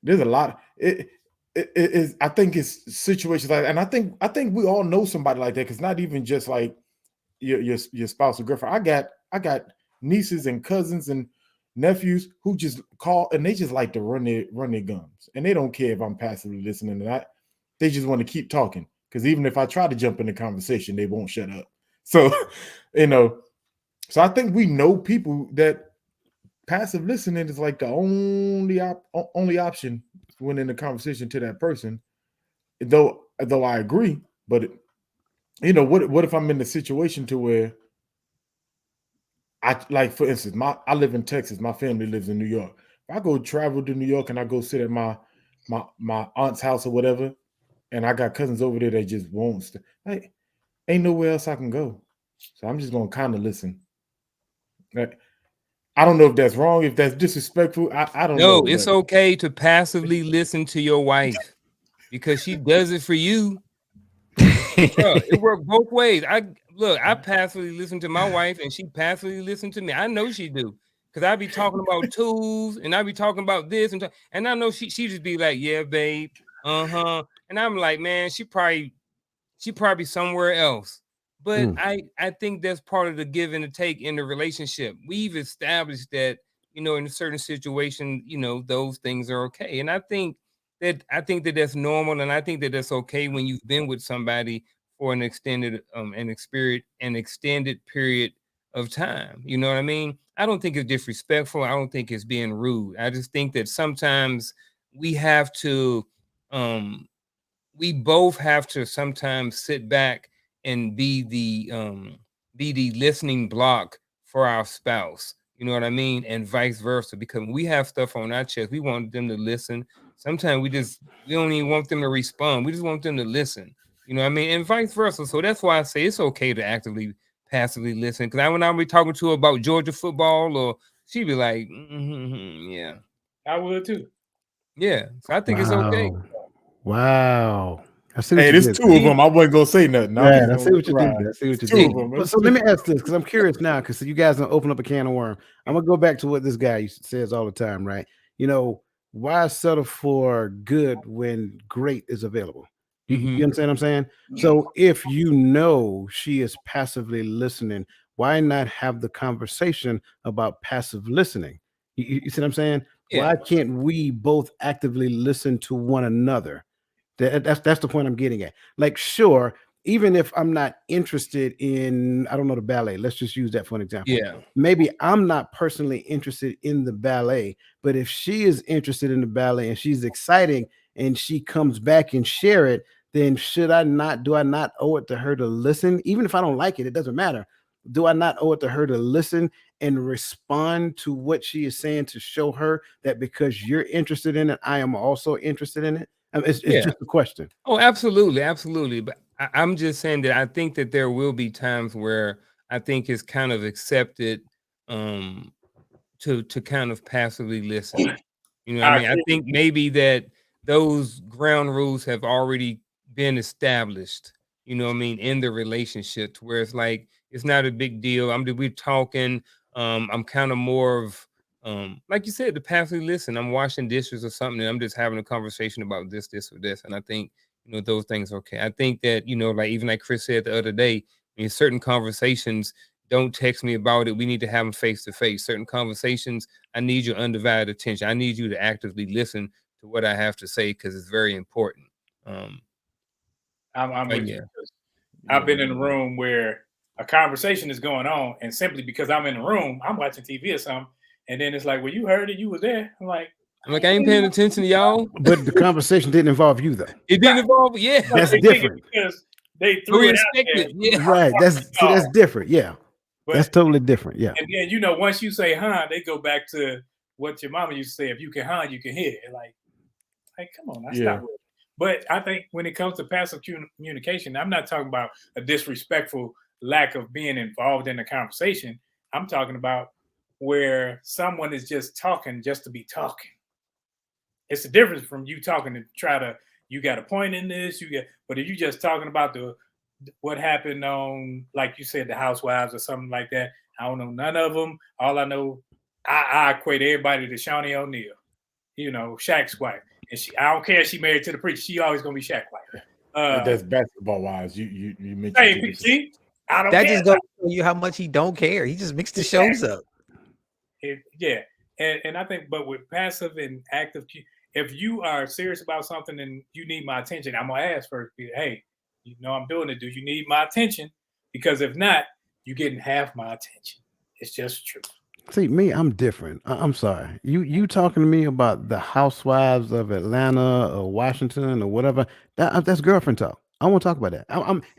[SPEAKER 4] there's a lot. It is. I think it's situations like, and I think we all know somebody like that. Because not even just like your spouse or girlfriend. I got nieces and cousins and nephews who just call and they just like to run their gums, and they don't care if I'm passively listening to that. They just want to keep talking because even if I try to jump in the conversation, they won't shut up. So, you know, so I think we know people that passive listening is like the only option when in the conversation to that person. Though I agree, but what if I'm in the situation to where I, like, for instance, I live in Texas, my family lives in New York. If I go travel to New York and I go sit at my aunt's house or whatever, and I got cousins over there that just won't like, ain't nowhere else I can go. So I'm just gonna kind of listen. Like, I don't know if that's wrong, if that's disrespectful. I don't
[SPEAKER 3] No,
[SPEAKER 4] know,
[SPEAKER 3] it's
[SPEAKER 4] but
[SPEAKER 3] okay to passively listen to your wife because she does it for you. Bro, it worked both ways. I passively listen to my wife and she passively listen to me. I know she do. Cause I be talking about tools and I be talking about this and I know she just be like, yeah, babe. Uh-huh. And I'm like, man, she probably somewhere else. But
[SPEAKER 1] Mm.
[SPEAKER 3] I think that's part of the give and the take in the relationship. We've established that, in a certain situation, those things are okay. And I think that that's normal, and I think that that's okay when you've been with somebody for an extended period of time. You know what I mean? I don't think it's disrespectful. I don't think it's being rude. I just think that sometimes we have to um we both have to sometimes sit back and be the listening block for our spouse. You know what I mean? And vice versa. Because when we have stuff on our chest, we want them to listen. sometimes we don't even want them to respond. We just want them to listen. You know what I mean? And vice versa. So that's why I say it's okay to actively, passively listen. Because when I'll be talking to her about Georgia football, or she'd be like, yeah.
[SPEAKER 2] I would too.
[SPEAKER 3] Yeah. So I think it's okay.
[SPEAKER 1] Wow. I see what
[SPEAKER 4] Hey,
[SPEAKER 1] you
[SPEAKER 4] there's
[SPEAKER 1] did
[SPEAKER 4] two of them. I wasn't gonna say nothing. I'm
[SPEAKER 1] Right,
[SPEAKER 4] just
[SPEAKER 1] I see
[SPEAKER 4] gonna
[SPEAKER 1] what you
[SPEAKER 4] ride.
[SPEAKER 1] did. I see what you
[SPEAKER 4] It's two
[SPEAKER 1] did.
[SPEAKER 4] of them.
[SPEAKER 1] But so let me ask this, because I'm curious now, because you guys are open up a can of worm. I'm gonna go back to what this guy says all the time, right? You know, why settle for good when great is available? You understand what I'm saying? So if you know she is passively listening, why not have the conversation about passive listening? You see what I'm saying?
[SPEAKER 3] Yeah.
[SPEAKER 1] Why can't we both actively listen to one another? That's the point I'm getting at. Like, sure, even if I'm not interested in, I don't know, the ballet, let's just use that for an example.
[SPEAKER 3] Yeah.
[SPEAKER 1] Maybe I'm not personally interested in the ballet, but if she is interested in the ballet and she's exciting and she comes back and share it, then do I not owe it to her to listen? Even if I don't like it, it doesn't matter. Do I not owe it to her to listen and respond to what she is saying, to show her that because you're interested in it, I am also interested in it? It's just a question.
[SPEAKER 3] Oh, absolutely, absolutely. But I'm just saying that I think that there will be times where I think it's kind of accepted to kind of passively listen. You know what I mean? I think maybe that those ground rules have already been established, you know what I mean, in the relationship, to where it's like it's not a big deal. We're talking. I'm kind of more of like you said, to passively listen. I'm washing dishes or something, and I'm just having a conversation about this, or this. And I think, you know, those things are okay. I think that, you know, like even like Chris said the other day, in certain conversations, don't text me about it. We need to have them face to face. Certain conversations, I need your undivided attention. I need you to actively listen to what I have to say, because it's very important.
[SPEAKER 2] I'm with
[SPEAKER 3] Yeah.
[SPEAKER 2] you. I've been in a room where a conversation is going on, and simply because I'm in the room, I'm watching TV or something, and then it's like, well, you heard it, you was there. I'm like,
[SPEAKER 3] I ain't paying attention to y'all.
[SPEAKER 1] But the conversation didn't involve you, though.
[SPEAKER 3] It didn't involve, yeah.
[SPEAKER 1] That's
[SPEAKER 2] they
[SPEAKER 1] different.
[SPEAKER 2] because they threw it out there.
[SPEAKER 3] Yeah.
[SPEAKER 1] Right. That's different. Yeah. That's totally different. Yeah.
[SPEAKER 2] And then, you know, once you say huh, they go back to what your mama used to say: if you can huh, you can hear. Like come on, that's not. But I think when it comes to passive communication, I'm not talking about a disrespectful lack of being involved in the conversation. I'm talking about where someone is just talking just to be talking. It's a difference from you talking to try to, you got a point in this, but if you just talking about what happened on, like you said, the Housewives or something like that, I don't know none of them. All I know, I equate everybody to Shawnee O'Neal, you know, Shaq's wife. And I don't care if she married to the preacher, she always gonna be Shaq's wife.
[SPEAKER 4] That's basketball wise. You mentioned.
[SPEAKER 2] Hey, see, I don't
[SPEAKER 5] That
[SPEAKER 2] care.
[SPEAKER 5] just goes to show you how much he don't care. He just mixed the shows up.
[SPEAKER 2] Yeah. And I think, but with passive and active, if you are serious about something and you need my attention, I'm gonna ask first, hey, you know I'm doing it. Do you need my attention? Because if not, you're getting half my attention. It's just true.
[SPEAKER 1] See, me, I'm different. I'm sorry. You talking to me about the Housewives of Atlanta or Washington or whatever? That's girlfriend talk. I won't talk about that.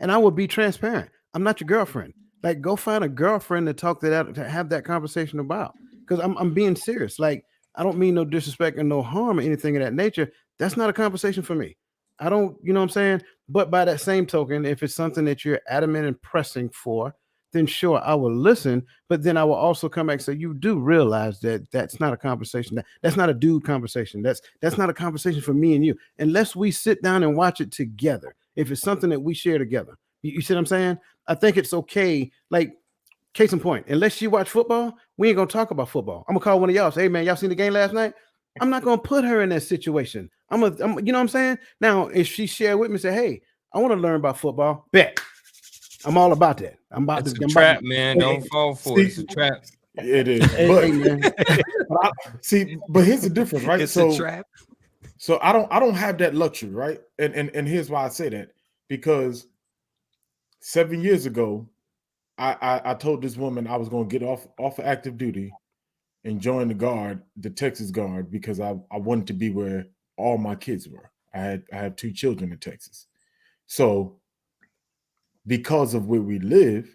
[SPEAKER 1] And I will be transparent. I'm not your girlfriend. Like, go find a girlfriend to talk to have that conversation about. Because I'm being serious. Like, I don't mean no disrespect and no harm or anything of that nature. That's not a conversation for me. I don't, you know what I'm saying? But by that same token, if it's something that you're adamant and pressing for, then sure, I will listen. But then I will also come back and say, you do realize that that's not a conversation. That's not a dude conversation. That's not a conversation for me and you, unless we sit down and watch it together. If it's something that we share together, you see what I'm saying? I think it's okay. Like, case in point, unless you watch football, we ain't gonna talk about football. I'm gonna call one of y'all. Say, hey man, y'all seen the game last night? I'm not gonna put her in that situation. I'm you know what I'm saying? Now, if she share with me, say, hey, I want to learn about football, bet. I'm all about that.
[SPEAKER 3] It's a trap, man. Don't fall for it. It's a trap.
[SPEAKER 4] It is. But here's the difference, right?
[SPEAKER 5] It's a trap.
[SPEAKER 4] So I don't have that luxury, right? And here's why I say that. Because 7 years ago, I told this woman I was going to get off of active duty and join the Texas Guard, because I wanted to be where all my kids were. I had 2 children in Texas. So because of where we live,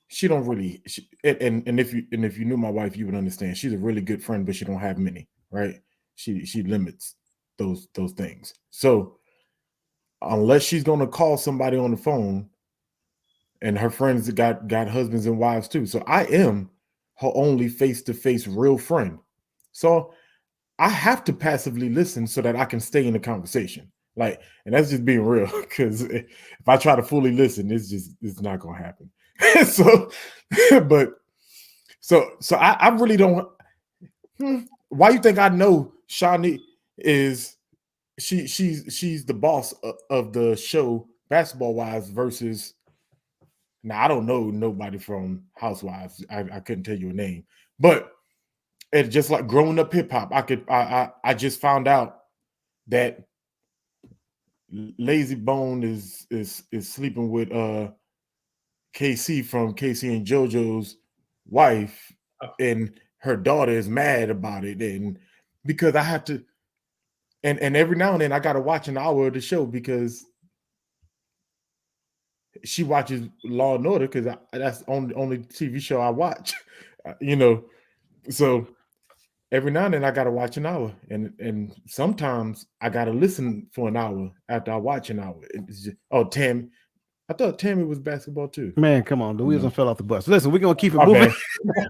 [SPEAKER 4] she don't really, and if you knew my wife, you would understand. She's a really good friend, but she don't have many, right? She limits those things. So unless she's going to call somebody on the phone, and her friends got husbands and wives too, so I am her only face-to-face real friend. So I have to passively listen so that I can stay in the conversation. Like, and that's just being real, because if I try to fully listen, it's not gonna happen. So, but so I really don't. Why you think I know Shawnee is she's the boss of the show Basketball Wives versus. Now I don't know nobody from Housewives. I couldn't tell you a name, but it's just like growing up hip hop. I just found out that Lazy Bone is sleeping with KC from KC and JoJo's wife, and her daughter is mad about it, and because I have to, and every now and then I gotta watch an hour of the show because she watches Law and Order, because that's the only TV show I watch, so every now and then I gotta watch an hour, and sometimes I gotta listen for an hour after I watch an hour. It's just, Tammy. I thought Tammy was basketball too.
[SPEAKER 1] Man, come on, the wheels don't fell off the bus. Listen, we're gonna keep it
[SPEAKER 4] My
[SPEAKER 1] moving.
[SPEAKER 4] bad.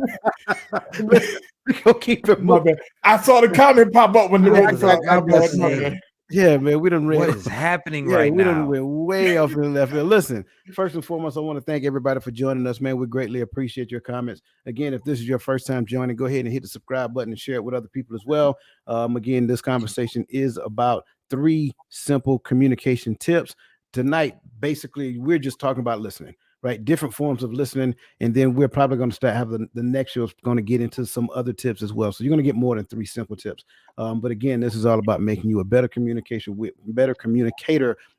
[SPEAKER 1] We're gonna keep it
[SPEAKER 4] My
[SPEAKER 1] moving.
[SPEAKER 4] bad. I saw the comment pop up when the
[SPEAKER 5] I
[SPEAKER 4] road
[SPEAKER 5] was
[SPEAKER 4] was
[SPEAKER 5] about to say,
[SPEAKER 1] Yeah, man, we done read.
[SPEAKER 5] what is happening
[SPEAKER 1] Yeah,
[SPEAKER 5] right
[SPEAKER 1] we done
[SPEAKER 5] now?
[SPEAKER 1] went way off in the left field. Listen, first and foremost, I want to thank everybody for joining us, man. We greatly appreciate your comments. Again, if this is your first time joining, go ahead and hit the subscribe button and share it with other people as well. Again, this conversation is about 3 simple communication tips. Tonight, basically, we're just talking about listening, right? Different forms of listening. And then we're probably going to start have the next show is going to get into some other tips as well. So you're going to get more than 3 simple tips. But again, this is all about making you a better communicator,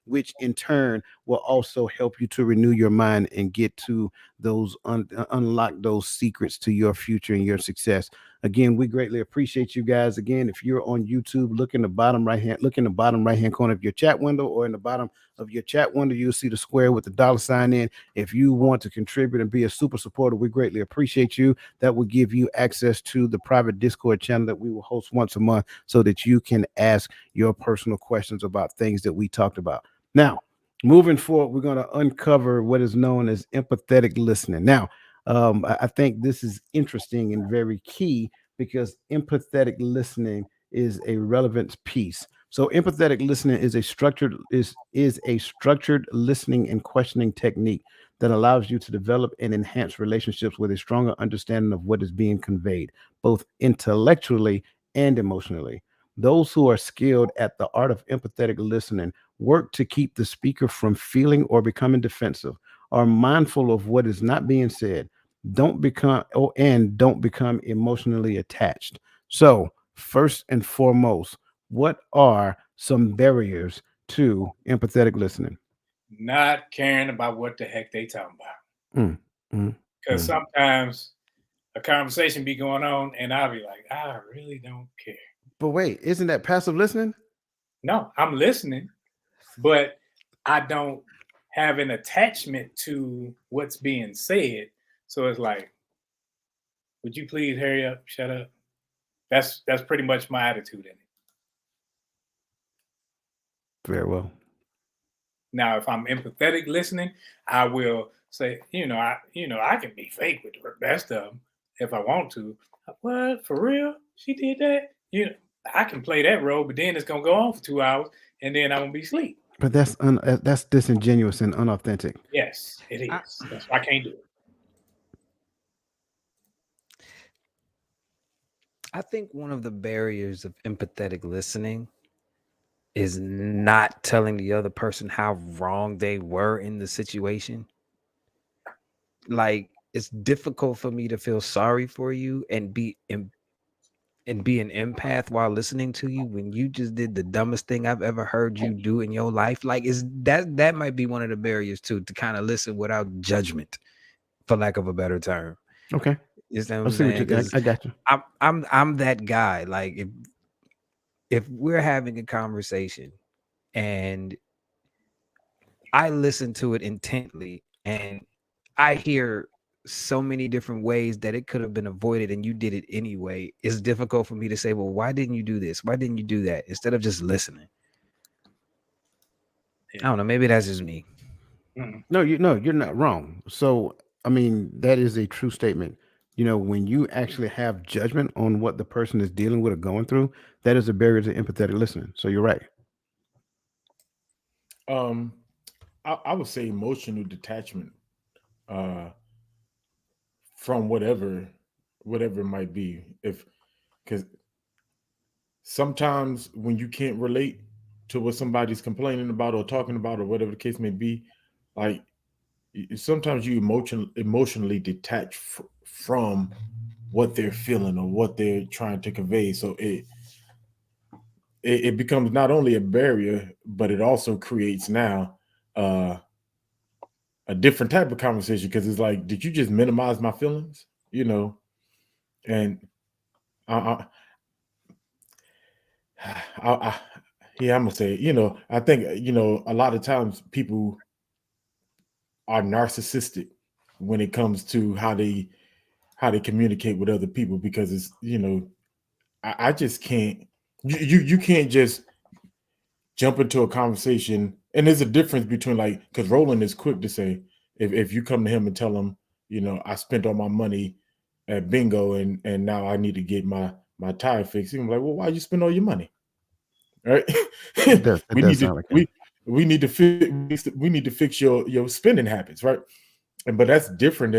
[SPEAKER 1] which in turn will also help you to renew your mind and get to those unlock those secrets to your future and your success. Again, we greatly appreciate you guys. Again, if you're on YouTube, look in the bottom right hand corner of your chat window, or in the bottom of your chat window, you'll see the square with the $sign in. If you want to contribute and be a super supporter, we greatly appreciate you. That will give you access to the private Discord channel that we will host once a month, so that you can ask your personal questions about things that we talked about. Now, moving forward, we're going to uncover what is known as empathetic listening. Now, I think this is interesting and very key, because empathetic listening is a relevant piece. So empathetic listening is a structured listening and questioning technique that allows you to develop and enhance relationships with a stronger understanding of what is being conveyed, both intellectually and emotionally. Those who are skilled at the art of empathetic listening work to keep the speaker from feeling or becoming defensive, are mindful of what is not being said, don't become emotionally attached. So, first and foremost, what are some barriers to empathetic listening?
[SPEAKER 2] Not caring about what the heck they talking about. Because sometimes a conversation be going on and I'll be like, I really don't care.
[SPEAKER 1] But wait, isn't that passive listening?
[SPEAKER 2] No, I'm listening, but I don't have an attachment to what's being said. So it's like, would you please hurry up, shut up? That's pretty much my attitude in it.
[SPEAKER 1] Very well.
[SPEAKER 2] Now, if I'm empathetic listening, I will say, I can be fake with the best of them if I want to. What, for real? She did that? I can play that role, but then it's gonna go on for 2 hours, and then I'm gonna be asleep.
[SPEAKER 1] But that's disingenuous and unauthentic.
[SPEAKER 2] Yes, it is. That's why I can't do it.
[SPEAKER 5] I think one of the barriers of empathetic listening is not telling the other person how wrong they were in the situation. Like, it's difficult for me to feel sorry for you and be an empath while listening to you when you just did the dumbest thing I've ever heard you do in your life. Like, is that might be one of the barriers too, to kind of listen without judgment, for lack of a better term.
[SPEAKER 1] Okay.
[SPEAKER 5] You know what I'm saying?
[SPEAKER 1] I got you.
[SPEAKER 5] I'm that guy. Like, if we're having a conversation and I listen to it intently and I hear so many different ways that it could have been avoided and you did it anyway, it's difficult for me to say, well, why didn't you do this? Why didn't you do that? Instead of just listening. I don't know. Maybe that's just me.
[SPEAKER 1] No, you're not wrong. So, I mean, that is a true statement. When you actually have judgment on what the person is dealing with or going through, that is a barrier to empathetic listening. So you're right.
[SPEAKER 4] Um, I would say emotional detachment uh, from whatever it might be. If because sometimes when you can't relate to what somebody's complaining about or talking about or whatever the case may be, like sometimes you emotionally detach from what they're feeling or what they're trying to convey. So it becomes not only a barrier, but it also creates now uh, a different type of conversation because it's like, did you just minimize my feelings? And I, I yeah, I'm gonna say, I think, a lot of times people are narcissistic when it comes to how they communicate with other people because it's, I just can't. You can't just jump into a conversation, and there's a difference between like because Roland is quick to say if you come to him and tell him, I spent all my money at bingo and now I need to get my tire fixed. He's like, well, why you spend all your money? Right?
[SPEAKER 1] It does. It
[SPEAKER 4] we
[SPEAKER 1] does
[SPEAKER 4] need to
[SPEAKER 1] sound like that.
[SPEAKER 4] we need to fix your spending habits, right? But that's different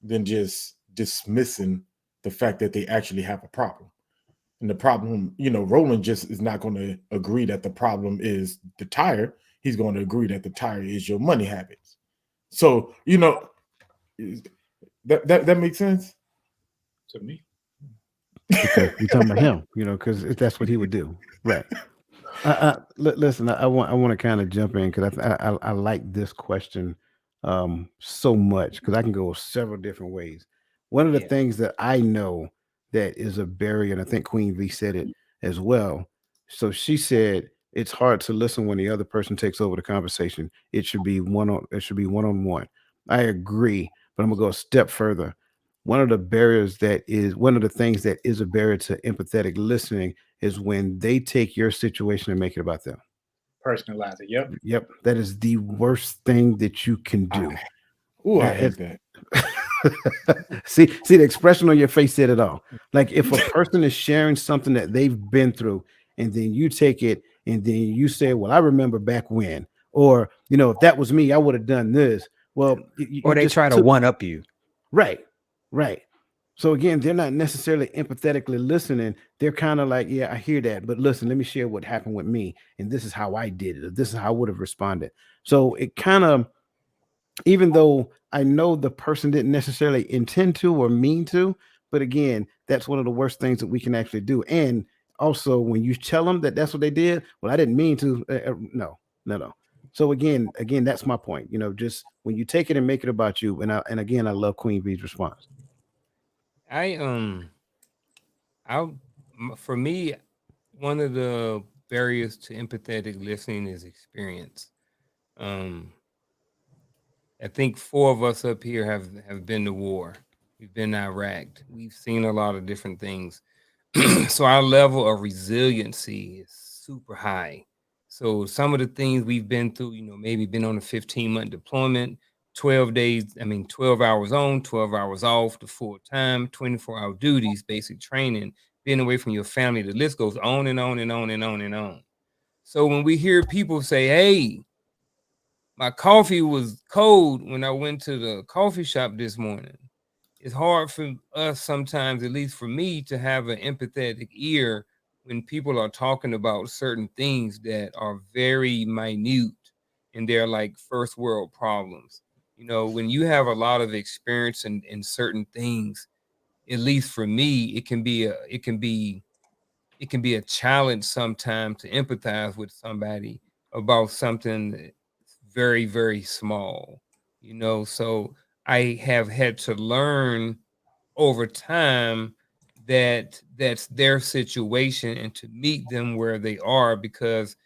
[SPEAKER 4] than just dismissing the fact that they actually have a problem. And the problem, Roland just is not going to agree that the problem is the tire. He's going to agree that the tire is your money habits. So, that makes sense.
[SPEAKER 2] To me.
[SPEAKER 1] Because you're talking about him, because that's what he would do. Right. Listen, I want to kind of jump in because I like this question so much because I can go several different ways. One of the
[SPEAKER 5] Yeah.
[SPEAKER 1] things that I know that is a barrier, and I think Queen V said it as well. So she said it's hard to listen when the other person takes over the conversation. It should be one on one. I agree, but I'm gonna go a step further. One of the things that is a barrier to empathetic listening is when they take your situation and make it about them.
[SPEAKER 2] Personalize it. Yep.
[SPEAKER 1] Yep, that is the worst thing that you can do.
[SPEAKER 4] I
[SPEAKER 1] It's
[SPEAKER 4] hate that.
[SPEAKER 1] see the expression on your face said it all. Like if a person is sharing something that they've been through, and then you take it and then you say, "Well, I remember back when," or if that was me, I would have done this. Well, you
[SPEAKER 5] Or they
[SPEAKER 1] just
[SPEAKER 5] try to
[SPEAKER 1] took
[SPEAKER 5] one up you.
[SPEAKER 1] right, right. So again, they're not necessarily empathetically listening. They're kind of like, yeah, I hear that, but listen, let me share what happened with me, and this is how I did it, or this is how I would have responded. So it kind of, even though I know the person didn't necessarily intend to or mean to, but again, that's one of the worst things that we can actually do. And also, when you tell them that that's what they did, well, I didn't mean to. No, no, no. So again, that's my point. Just when you take it and make it about you. And again, I love Queen V's response.
[SPEAKER 3] I I for me, one of the barriers to empathetic listening is experience. Um, I think four of us up here have been to war. We've been to Iraq. We've seen a lot of different things. So our level of resiliency is super high. So some of the things we've been through, maybe been on a 15-month deployment, 12 days, 12 hours on, 12 hours off, the full time, 24-hour duties, basic training, being away from your family. The list goes on and on and on and on and on. So when we hear people say, hey, my coffee was cold when I went to the coffee shop this morning, it's hard for us sometimes, at least for me, to have an empathetic ear when people are talking about certain things that are very minute and they're like first world problems. When you have a lot of experience in certain things, at least for me, it can be a challenge sometimes to empathize with somebody about something that's very, very small. So I have had to learn over time that that's their situation and to meet them where they are, because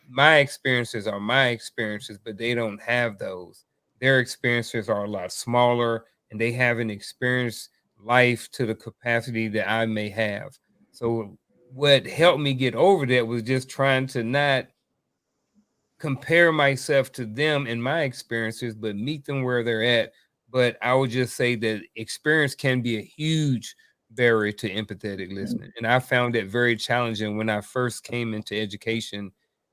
[SPEAKER 3] my experiences are my experiences, but they don't have those. Their experiences are a lot smaller. and they haven't experienced life to the capacity that I may have. So what helped me get over that was just trying to not compare myself to them and my experiences, but meet them where they're at. But I would just say that experience can be a huge barrier to empathetic listening. And I found that very challenging when I first came into education.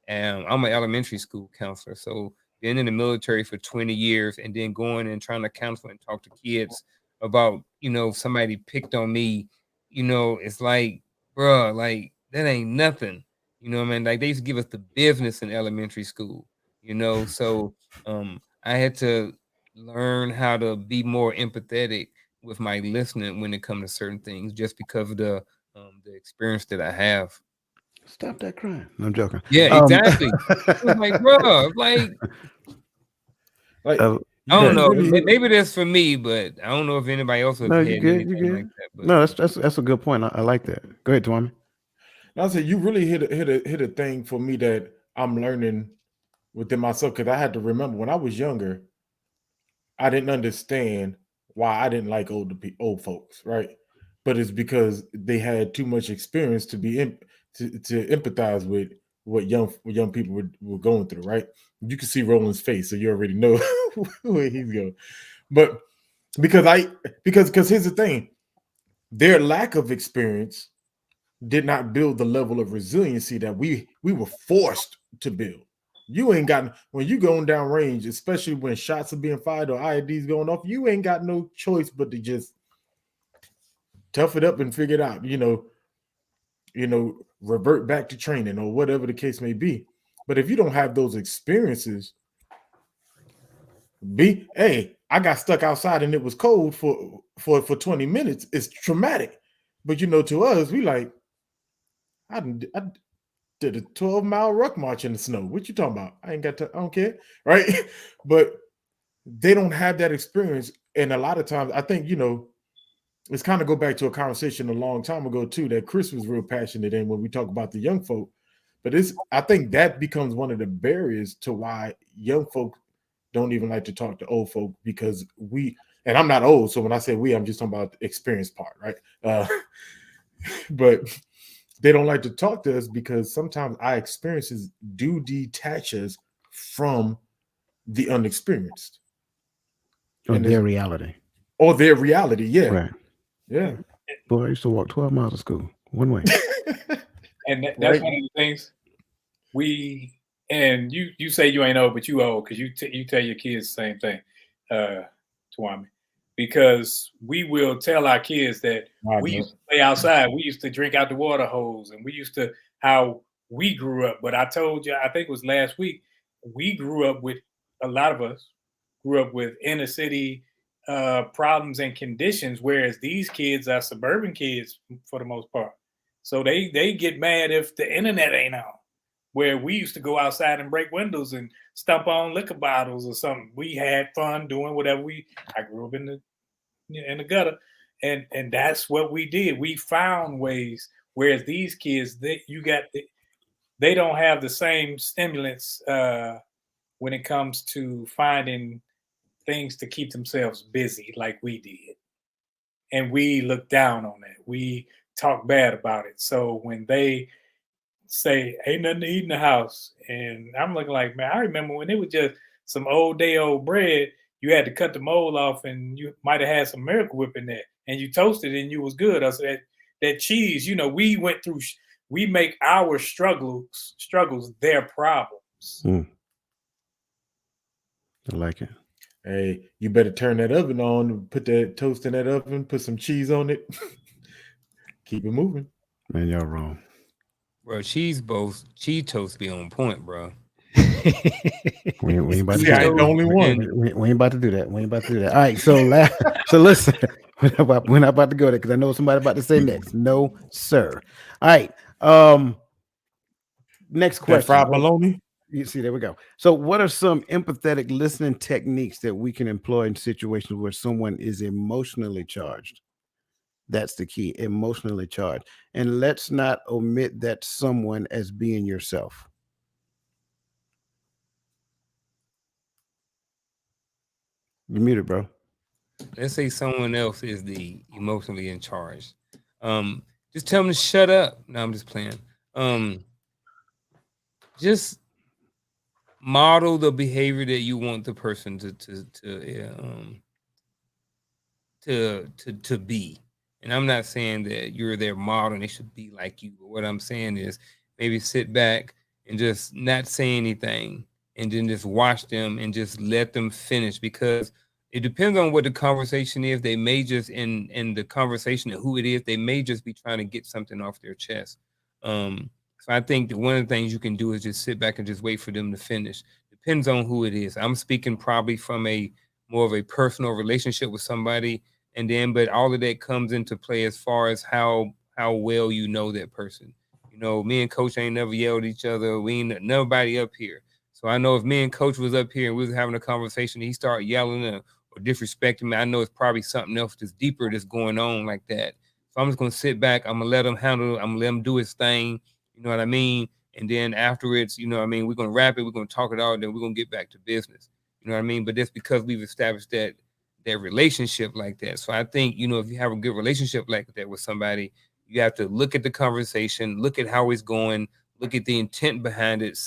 [SPEAKER 3] And I'm an elementary school counselor. So being in the military for 20 years and then going and trying to counsel and talk to kids about, somebody picked on me, it's like, bruh, like that ain't nothing. You know what I mean? Like they used to give us the business in elementary school, So I had to learn how to be more empathetic with my listening when it comes to certain things, just because of the experience that I have.
[SPEAKER 1] Stop that crying. No, I'm joking.
[SPEAKER 3] Yeah, exactly. It was like, bro, like
[SPEAKER 1] uh,
[SPEAKER 3] I don't know.
[SPEAKER 4] really
[SPEAKER 3] Maybe that's for me, but I don't know if anybody else has
[SPEAKER 1] no,
[SPEAKER 3] had
[SPEAKER 1] you good. You
[SPEAKER 3] anything like
[SPEAKER 1] good.
[SPEAKER 3] that. But
[SPEAKER 1] No, that's a good point. I like that. Go ahead, Twami.
[SPEAKER 4] I say you really hit a thing for me that I'm learning within myself, because I had to remember when I was younger, I didn't understand why I didn't like old folks, right? But it's because they had too much experience to be to empathize with what young people were going through, right? You can see Roland's face, so you already know where he's going. But because here's the thing, their lack of experience did not build the level of resiliency that we were forced to build. You ain't got, when you going down range, especially when shots are being fired or IEDs going off, you ain't got no choice but to just tough it up and figure it out. Revert back to training or whatever the case may be. But if you don't have those experiences, hey, I got stuck outside and it was cold for 20 minutes. It's traumatic. But to us, we like, I did a 12-mile ruck march in the snow. What you talking about? I don't care, right? But they don't have that experience. And a lot of times, I think, it's kind of go back to a conversation a long time ago, too, that Chris was real passionate in when we talk about the young folk. But I think that becomes one of the barriers to why young folk don't even like to talk to old folk, because and I'm not old, so when I say we, I'm just talking about the experience part, right? But they don't like to talk to us because sometimes our experiences do detach us from the unexperienced.
[SPEAKER 1] Or their reality.
[SPEAKER 4] Or their reality, yeah.
[SPEAKER 1] Right.
[SPEAKER 4] Yeah.
[SPEAKER 1] Boy, I used to walk 12 miles to school, one way.
[SPEAKER 2] And that's
[SPEAKER 4] Right.
[SPEAKER 2] one of the things and you say you ain't old, but you old, because you tell your kids the same thing, Twami, because we will tell our kids that we used to play outside, we used to drink out the water hose, and we used to, how we grew up. But I told you, I think it was last week, a lot of us grew up with inner city problems and conditions, whereas these kids are suburban kids for the most part. So they get mad if the internet ain't on. Where we used to go outside and break windows and stomp on liquor bottles or something. We had fun doing whatever I grew up in the gutter, and that's what we did. We found ways. Whereas these kids, they don't have the same stimulants when it comes to finding things to keep themselves busy like we did. And we look down on that. We talk bad about it. So when they say ain't nothing to eat in the house, and I'm looking like, man, I remember when it was just some old day old bread, you had to cut the mold off, and you might have had some Miracle Whip in there, and you toasted it and you was good. I said that cheese, we went through, we make our struggles their problems.
[SPEAKER 1] I like it.
[SPEAKER 4] Hey, you better turn that oven on, put that toast in that oven, put some cheese on it. Keep it moving.
[SPEAKER 1] Man, y'all wrong.
[SPEAKER 3] Bro, cheese toast be on point, bro.
[SPEAKER 1] We ain't about to do
[SPEAKER 4] See, I
[SPEAKER 1] that.
[SPEAKER 4] ain't the only one.
[SPEAKER 1] We ain't about to do that. We ain't about to do that. All right, so listen, we're not about to go there because I know somebody about to say next. No, sir. All right. Next question.
[SPEAKER 4] That fried bologna.
[SPEAKER 1] You see, there we go. So, what are some empathetic listening techniques that we can employ in situations where someone is emotionally charged? That's the key, emotionally charged. And let's not omit that someone as being yourself. You're muted, bro.
[SPEAKER 3] let's say someone else is the emotionally in charge. Just tell them to shut up. No, I'm just playing. Just model the behavior that you want the person to be. And I'm not saying that you're their model and they should be like you. But what I'm saying is maybe sit back and just not say anything and then just watch them and just let them finish, because it depends on what the conversation is. They may just in the conversation and who it is, they may just be trying to get something off their chest. So I think that one of the things you can do is just sit back and just wait for them to finish. Depends on who it is. I'm speaking probably from a more of a personal relationship with somebody, and then but all of that comes into play as far as how well you know that person. You know, me and Coach ain't never yelled at each other. We ain't nobody up here. So I know if me and Coach was up here and we was having a conversation, he started yelling or disrespecting me, I know it's probably something else that's deeper that's going on like that. So I'm just gonna sit back. I'm gonna let him handle it. I'm gonna let him do his thing. You know what I mean? And then afterwards, you know what I mean, we're gonna wrap it, we're gonna talk it out, then we're gonna get back to business. You know what I mean? But that's because we've established that relationship like that. So I think, you know, if you have a good relationship like that with somebody, you have to look at the conversation, look at how it's going, look at the intent behind it,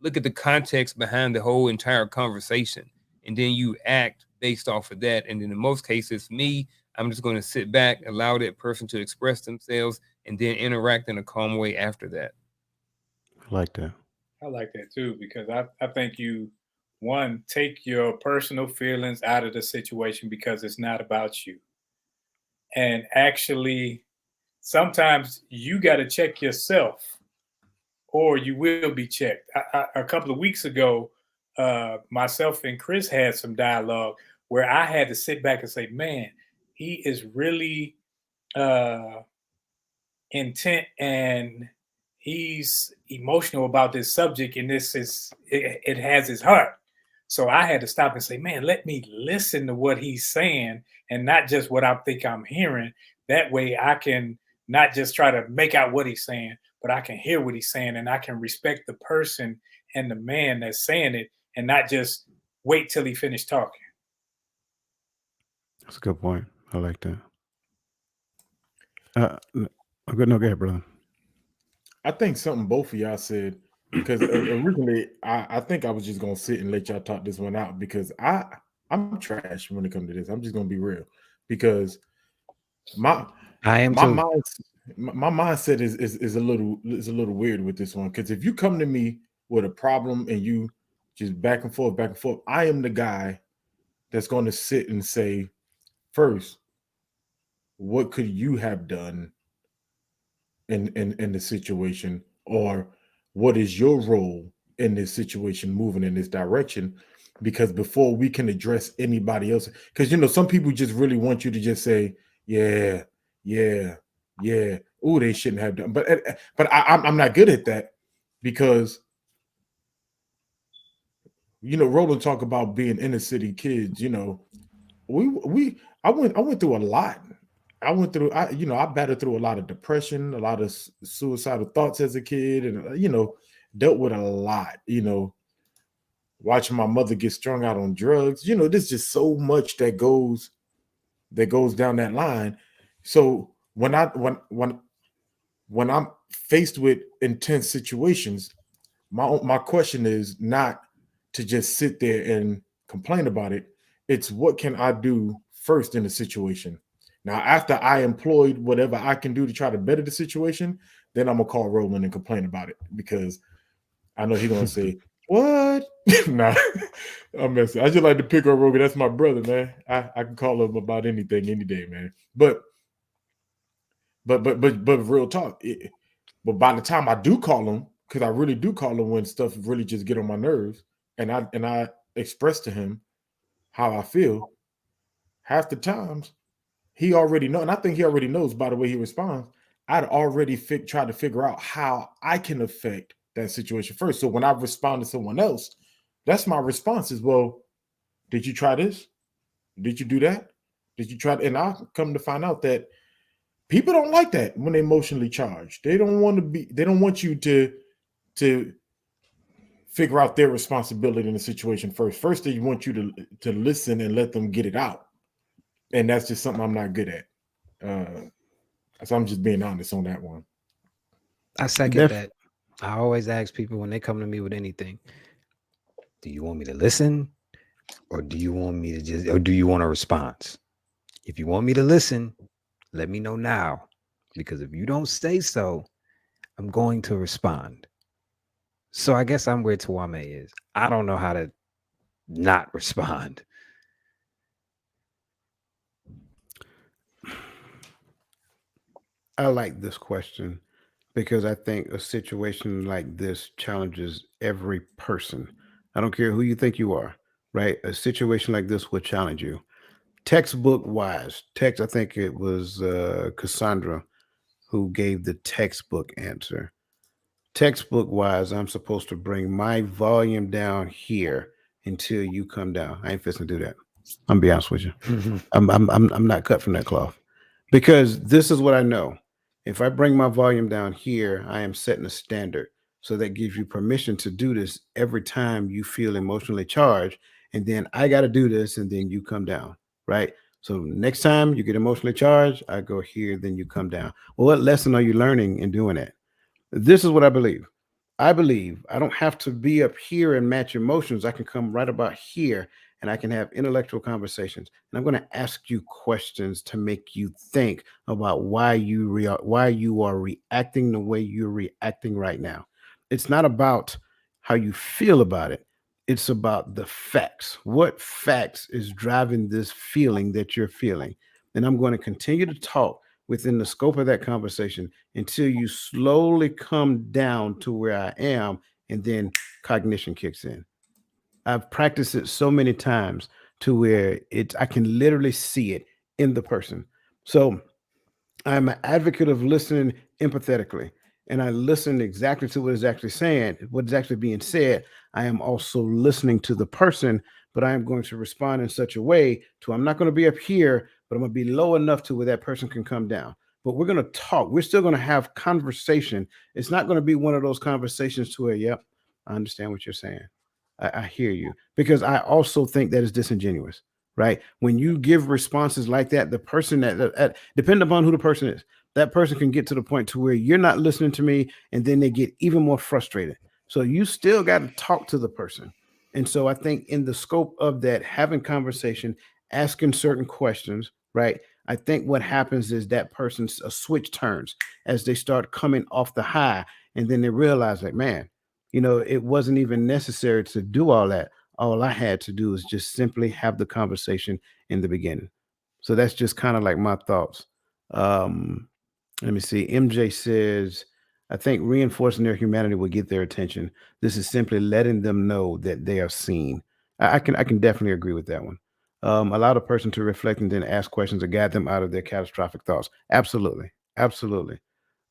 [SPEAKER 3] look at the context behind the whole entire conversation. And then you act based off of that. And then in most cases, me, I'm just going to sit back, allow that person to express themselves, and then interact in a calm way after that.
[SPEAKER 1] I like that.
[SPEAKER 2] I like that too, because I think you, one, take your personal feelings out of the situation because it's not about you. And actually, sometimes you got to check yourself or you will be checked. A couple of weeks ago, myself and Chris had some dialogue where I had to sit back and say, man, he is really uh, intent and he's emotional about this subject, and it has his heart. So I had to stop and say, man, let me listen to what he's saying and not just what I think I'm hearing. That way I can not just try to make out what he's saying, but I can hear what he's saying and I can respect the person and the man that's saying it and not just wait till he finished talking.
[SPEAKER 1] That's a good point. I like that. Good. No, go ahead, brother.
[SPEAKER 4] I think something both of y'all said, because originally I think I was just gonna sit and let y'all talk this one out, because I'm trash when it comes to this. I'm just gonna be real, because my
[SPEAKER 5] I am
[SPEAKER 4] my
[SPEAKER 5] too.
[SPEAKER 4] mind my mindset is a little weird with this one, because if you come to me with a problem and you just back and forth, I am the guy that's going to sit and say, first, what could you have done in the situation, or what is your role in this situation moving in this direction? Because before we can address anybody else, because some people just really want you to just say, yeah, yeah, yeah, oh, they shouldn't have done, but I'm not good at that, because Roland talk about being inner city kids. We I went through a lot. I battled through a lot of depression, a lot of suicidal thoughts as a kid, and dealt with a lot. Watching my mother get strung out on drugs. There's just so much that goes down that line. So when I'm faced with intense situations, my question is not to just sit there and complain about it. It's what can I do first in the situation. Now, after I employed whatever I can do to try to better the situation, then I'm gonna call Roland and complain about it, because I know he's gonna say, "What?" Nah, I'm messing. I just like to pick on Rogan. That's my brother, man. I can call him about anything any day, man. But real talk. But by the time I do call him, because I really do call him when stuff really just get on my nerves, and I express to him how I feel, half the times he already know, and I think he already knows by the way he responds. I'd already tried to figure out how I can affect that situation first. So when I respond to someone else, that's my response is, well, did you try this? Did you do that? Did you try? And I come to find out that people don't like that when they're emotionally charged. They don't want you to figure out their responsibility in the situation first. First, they want you to listen and let them get it out. and that's just something I'm not good at. So I'm just being honest on that one.
[SPEAKER 5] I second
[SPEAKER 1] Def-
[SPEAKER 5] that. I always ask people when they come to me with anything, do you want me to listen, or do you want me to just, or do you want a response? If you want me to listen, let me know now, because if you don't say so, I'm going to respond. So I guess I'm where Tuame is. I don't know how to not respond.
[SPEAKER 1] I like this question because I think a situation like this challenges every person. I don't care who you think you are, right? A situation like this will challenge you. Textbook wise, I think it was Cassandra who gave the textbook answer. Textbook wise, I'm supposed to bring my volume down here until you come down. I ain't fixing to do that. I'm be honest with you. I'm not cut from that cloth because this is what I know. If I bring my volume down here, I am setting a standard. So that gives you permission to do this every time you feel emotionally charged. And then I got to do this and then you come down, right? So next time you get emotionally charged, I go here, then you come down. Well, what lesson are you learning in doing that? This is what I believe. I believe I don't have to be up here and match emotions. I can come right about here and I can have intellectual conversations. And I'm going to ask you questions to make you think about why you are reacting the way you're reacting right now. It's not about how you feel about it. It's about the facts. What facts is driving this feeling that you're feeling? And I'm going to continue to talk within the scope of that conversation until you slowly come down to where I am, and then cognition kicks in. I've practiced it so many times to where I can literally see it in the person. So I'm an advocate of listening empathetically, and I listen exactly to what is actually saying, what is actually being said. I am also listening to the person, but I am going to respond in such a way to I'm not going to be up here, but I'm going to be low enough to where that person can come down. But we're going to talk. We're still going to have conversation. It's not going to be one of those conversations to where, yep, I understand what you're saying. I hear you, because I also think that is disingenuous, right? When you give responses like that, the person depending upon who the person is, that person can get to the point to where you're not listening to me, and then they get even more frustrated. So you still got to talk to the person. And so I think in the scope of that, having conversation, asking certain questions, right? I think what happens is that person's a switch turns as they start coming off the high, and then they realize, like, man, it wasn't even necessary to do all that. All I had to do is just simply have the conversation in the beginning. So that's just kind of like my thoughts. Um, Let me see. MJ says, I think reinforcing their humanity will get their attention. This is simply letting them know that they are seen. I can definitely agree with that one. Allow the person to reflect and then ask questions to guide them out of their catastrophic thoughts. Absolutely. Absolutely.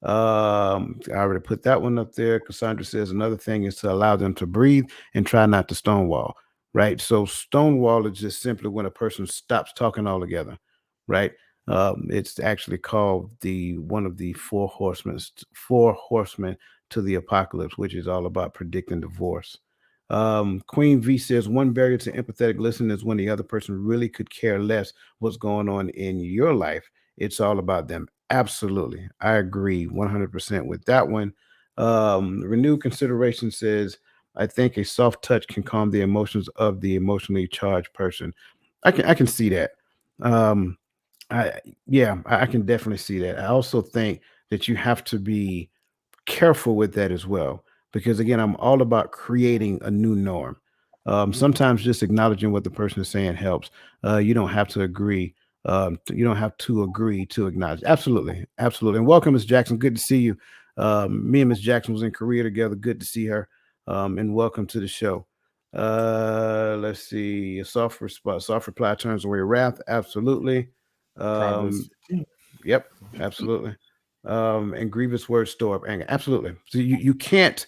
[SPEAKER 1] I already put that one up there. Cassandra says another thing is to allow them to breathe and try not to stonewall. Right. So stonewall is just simply when a person stops talking altogether. Right. It's actually called the one of the four horsemen to the apocalypse, which is all about predicting divorce. Queen V says one barrier to empathetic listening is when the other person really could care less what's going on in your life. It's all about them. Absolutely. I agree 100% with that one. Renewed Consideration says, I think a soft touch can calm the emotions of the emotionally charged person. I can see that. Um, I yeah, I can definitely see that. I also think that you have to be careful with that as well, because again, I'm all about creating a new norm. Sometimes just acknowledging what the person is saying helps. You don't have to agree. You don't have to agree to acknowledge. Absolutely, absolutely. And welcome, Ms. Jackson. Good to see you. Me and Ms. Jackson was in Korea together. Good to see her. And welcome to the show. Let's see. A soft reply turns away wrath. Absolutely.
[SPEAKER 4] Proverbs
[SPEAKER 1] Um,
[SPEAKER 4] 15.
[SPEAKER 1] Yep, absolutely. And grievous words store up anger. Absolutely. So you can't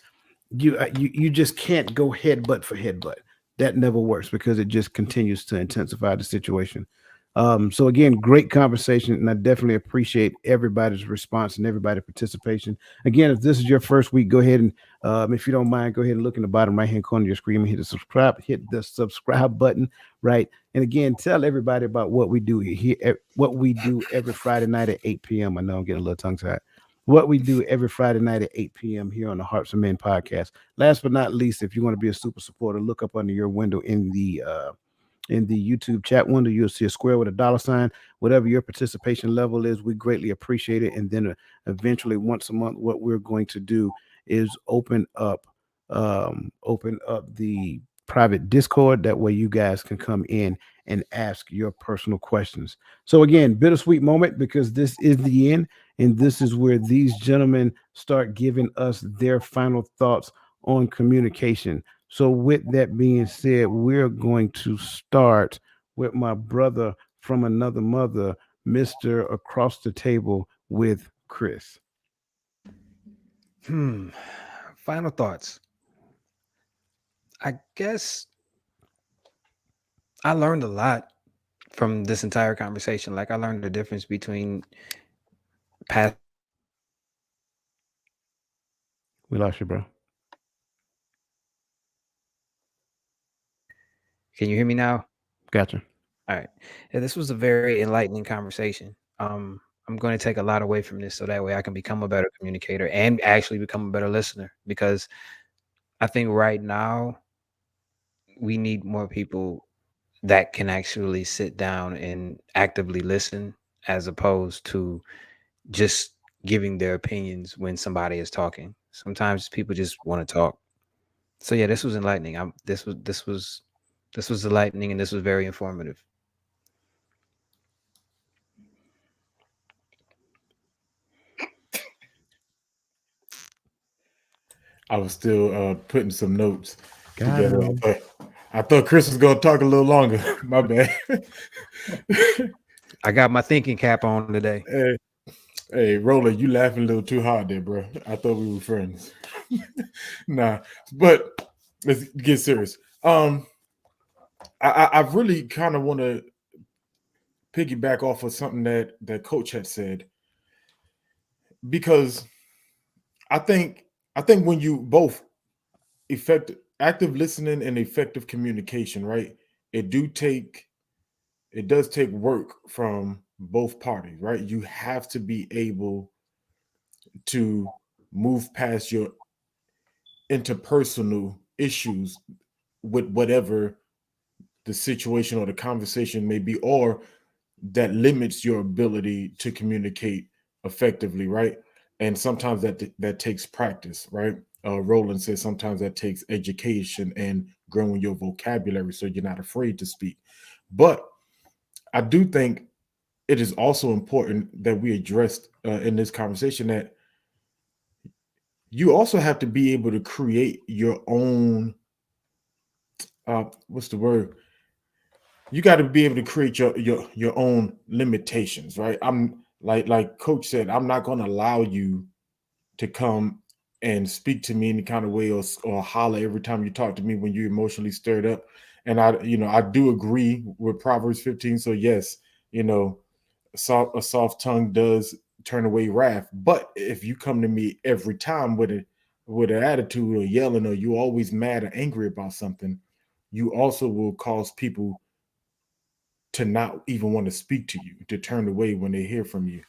[SPEAKER 1] you just can't go headbutt for headbutt. That never works because it just continues to intensify the situation. So again, great conversation, and I definitely appreciate everybody's response and everybody's participation. Again, if this is your first week, go ahead and if you don't mind, go ahead and look in the bottom right hand corner of your screen and hit the subscribe button, right? And again, tell everybody about what we do here, what we do every Friday night at 8 p.m. I know I'm getting a little tongue tied. What we do every Friday night at 8 p.m. here on the Hearts of Men podcast. Last but not least, if you want to be a super supporter, look up under your window in the YouTube chat window. You'll see a square with a dollar sign. Whatever your participation level is, we greatly appreciate it. And then eventually, once a month, what we're going to do is open up the private Discord. That way, you guys can come in and ask your personal questions. So again, bittersweet moment because this is the end, and this is where these gentlemen start giving us their final thoughts on communication. So, with that being said, we're going to start with my brother from another mother, Mr. Across the Table with Chris.
[SPEAKER 5] Final thoughts. I guess I learned a lot from this entire conversation. Like, I learned the difference between past.
[SPEAKER 1] We lost you, bro.
[SPEAKER 5] Can you hear me now?
[SPEAKER 1] Gotcha.
[SPEAKER 5] All right. Yeah, this was a very enlightening conversation. I'm going to take a lot away from this so that way I can become a better communicator and actually become a better listener, because I think right now we need more people that can actually sit down and actively listen, as opposed to just giving their opinions when somebody is talking. Sometimes people just want to talk. So yeah, this was enlightening. This was enlightening, and this was very informative.
[SPEAKER 4] I was still putting some notes
[SPEAKER 1] Got
[SPEAKER 4] together.
[SPEAKER 1] him.
[SPEAKER 4] I thought Chris was gonna talk a little longer. My bad.
[SPEAKER 5] I got my thinking cap on today.
[SPEAKER 4] Hey, Roland, you laughing a little too hard there, bro. I thought we were friends. Nah, but let's get serious. I really kind of want to piggyback off of something that Coach had said, because I think when you both active listening and effective communication, right? It does take work from both parties, right? You have to be able to move past your interpersonal issues with whatever the situation or the conversation may be, or that limits your ability to communicate effectively, right? And sometimes that takes practice, right? Roland says sometimes that takes education and growing your vocabulary so you're not afraid to speak. But I do think it is also important that we addressed in this conversation that you also have to be able to create your own what's the word? You got to be able to create your own limitations, right? I'm like Coach said, I'm not going to allow you to come and speak to me any kind of way, or holler every time you talk to me when you're emotionally stirred up. And I do agree with Proverbs 15. So yes, a soft tongue does turn away wrath. But if you come to me every time with an attitude or yelling, or you always mad or angry about something, you also will cause people to not even want to speak to you, to turn away when they hear from you.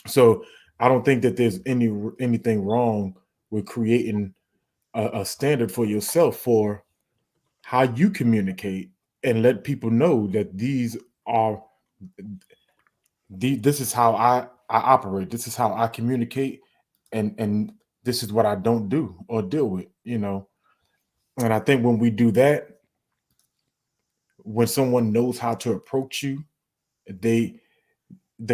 [SPEAKER 4] So I don't think that there's anything wrong with creating a standard for yourself for how you communicate, and let people know that this is how I operate, this is how I communicate, and this is what I don't do or deal with. And I think when we do that, when someone knows how to approach you, the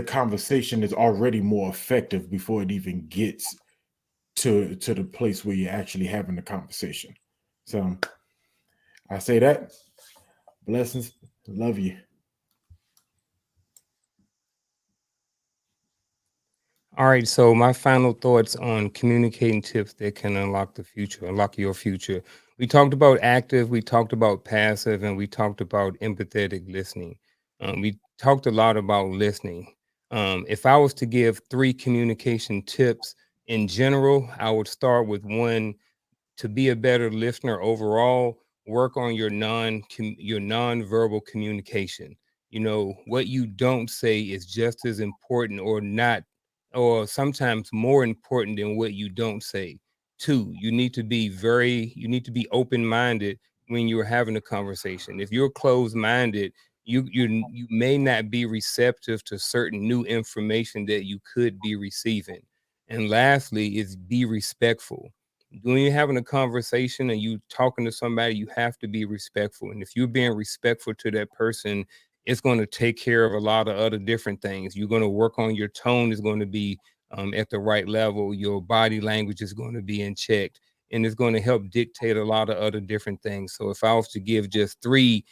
[SPEAKER 4] conversation is already more effective before it even gets to the place where you're actually having the conversation. So I say that. Blessings. Love you.
[SPEAKER 3] All right, so my final thoughts on communicating tips that can unlock your future. We talked about active, we talked about passive, and we talked about empathetic listening. We talked a lot about listening. If I was to give 3 communication tips in general, I would start with one: to be a better listener overall, work on your nonverbal communication. What you don't say is just as important, or not, or sometimes more important than what you don't say. Two, you need to be open-minded when you're having a conversation. If you're closed-minded, you may not be receptive to certain new information that you could be receiving. And lastly is be respectful. When you're having a conversation and you talking to somebody, you have to be respectful. And if you're being respectful to that person, it's going to take care of a lot of other different things. You're going to work on your tone is going to be at the right level. Your body language is going to be in check, and it's going to help dictate a lot of other different things. So if I was to give just 3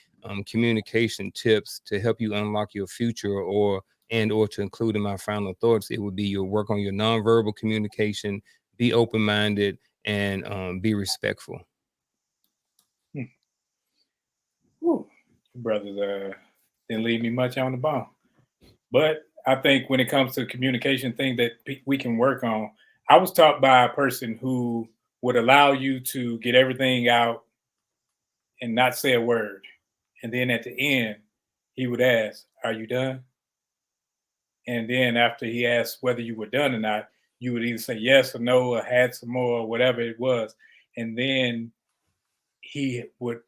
[SPEAKER 3] communication tips to help you unlock your future, or to include in my final thoughts, it would be your work on your nonverbal communication, be open-minded, and be respectful.
[SPEAKER 2] Whew. Brothers didn't leave me much on the bone. But I think when it comes to the communication thing that we can work on, I was taught by a person who would allow you to get everything out and not say a word. And then at the end, he would ask, "Are you done?" And then after he asked whether you were done or not, you would either say yes or no, or had some more, or whatever it was. And then he would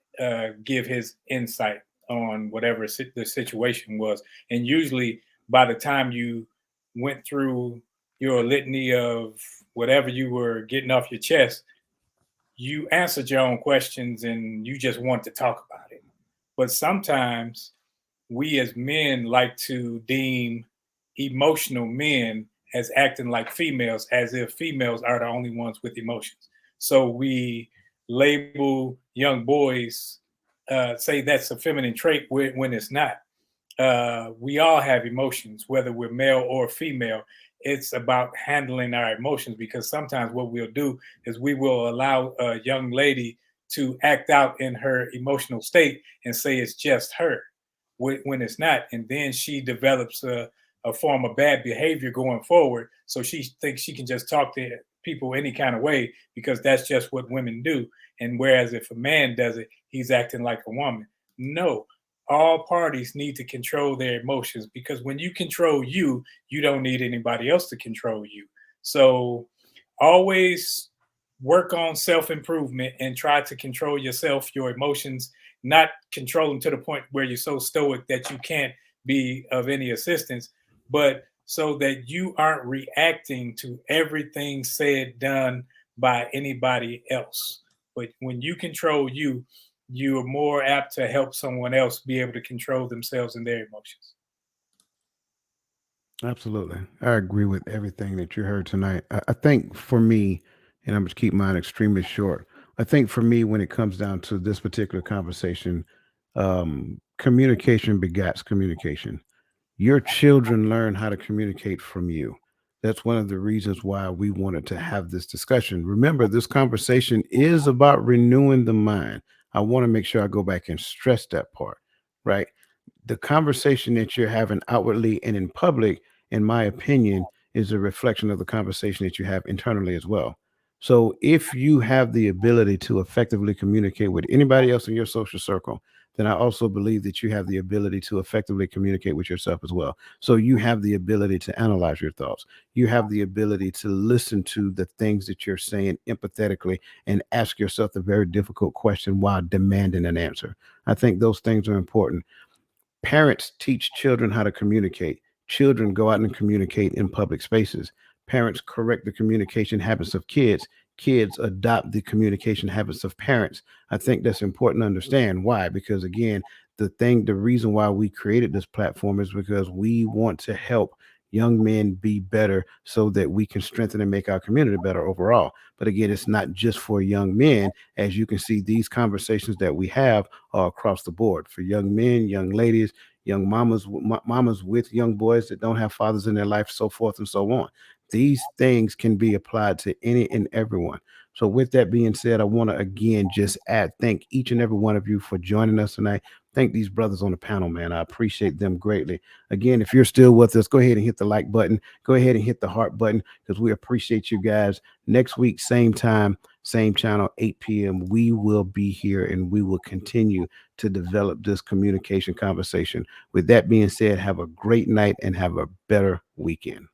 [SPEAKER 2] give his insight on whatever the situation was. And usually, by the time you went through your litany of whatever you were getting off your chest, you answered your own questions and you just want to talk about it. But sometimes we as men like to deem emotional men as acting like females, as if females are the only ones with emotions. So we label young boys, say that's a feminine trait when it's not. We all have emotions, whether we're male or female. It's about handling our emotions, because sometimes what we'll do is we will allow a young lady to act out in her emotional state and say it's just her when it's not. And then she develops a form of bad behavior going forward. So she thinks she can just talk to people any kind of way because that's just what women do. And whereas if a man does it, he's acting like a woman. No, all parties need to control their emotions, because when you control you, you don't need anybody else to control you. So always work on self improvement and try to control yourself, your emotions, not control them to the point where you're so stoic that you can't be of any assistance, but so that you aren't reacting to everything said, done by anybody else. But when you control you, you are more apt to help someone else be able to control themselves and their emotions.
[SPEAKER 1] Absolutely. I agree with everything that you heard tonight. I think for me, and I'm going to keep mine extremely short. I think for me, when it comes down to this particular conversation, communication begats communication. Your children learn how to communicate from you. That's one of the reasons why we wanted to have this discussion. Remember, this conversation is about renewing the mind. I want to make sure I go back and stress that part, right? The conversation that you're having outwardly and in public, in my opinion, is a reflection of the conversation that you have internally as well. So if you have the ability to effectively communicate with anybody else in your social circle, then I also believe that you have the ability to effectively communicate with yourself as well. So you have the ability to analyze your thoughts. You have the ability to listen to the things that you're saying empathetically and ask yourself the very difficult question while demanding an answer. I think those things are important. Parents teach children how to communicate. Children go out and communicate in public spaces. Parents correct the communication habits of kids. Kids adopt the communication habits of parents. I think that's important to understand. Why? Because again, the reason why we created this platform is because we want to help young men be better so that we can strengthen and make our community better overall. But again, it's not just for young men. As you can see, these conversations that we have are across the board for young men, young ladies, young mamas with young boys that don't have fathers in their life, so forth and so on. These things can be applied to any and everyone. So with that being said, I want to again just thank each and every one of you for joining us tonight. thank these brothers on the panel, man. I appreciate them greatly. Again, if you're still with us, go ahead and hit the like button. Go ahead and hit the heart button, because we appreciate you guys. Next week, same time, same channel, 8 p.m. We will be here, and we will continue to develop this communication conversation. With that being said, have a great night and have a better weekend.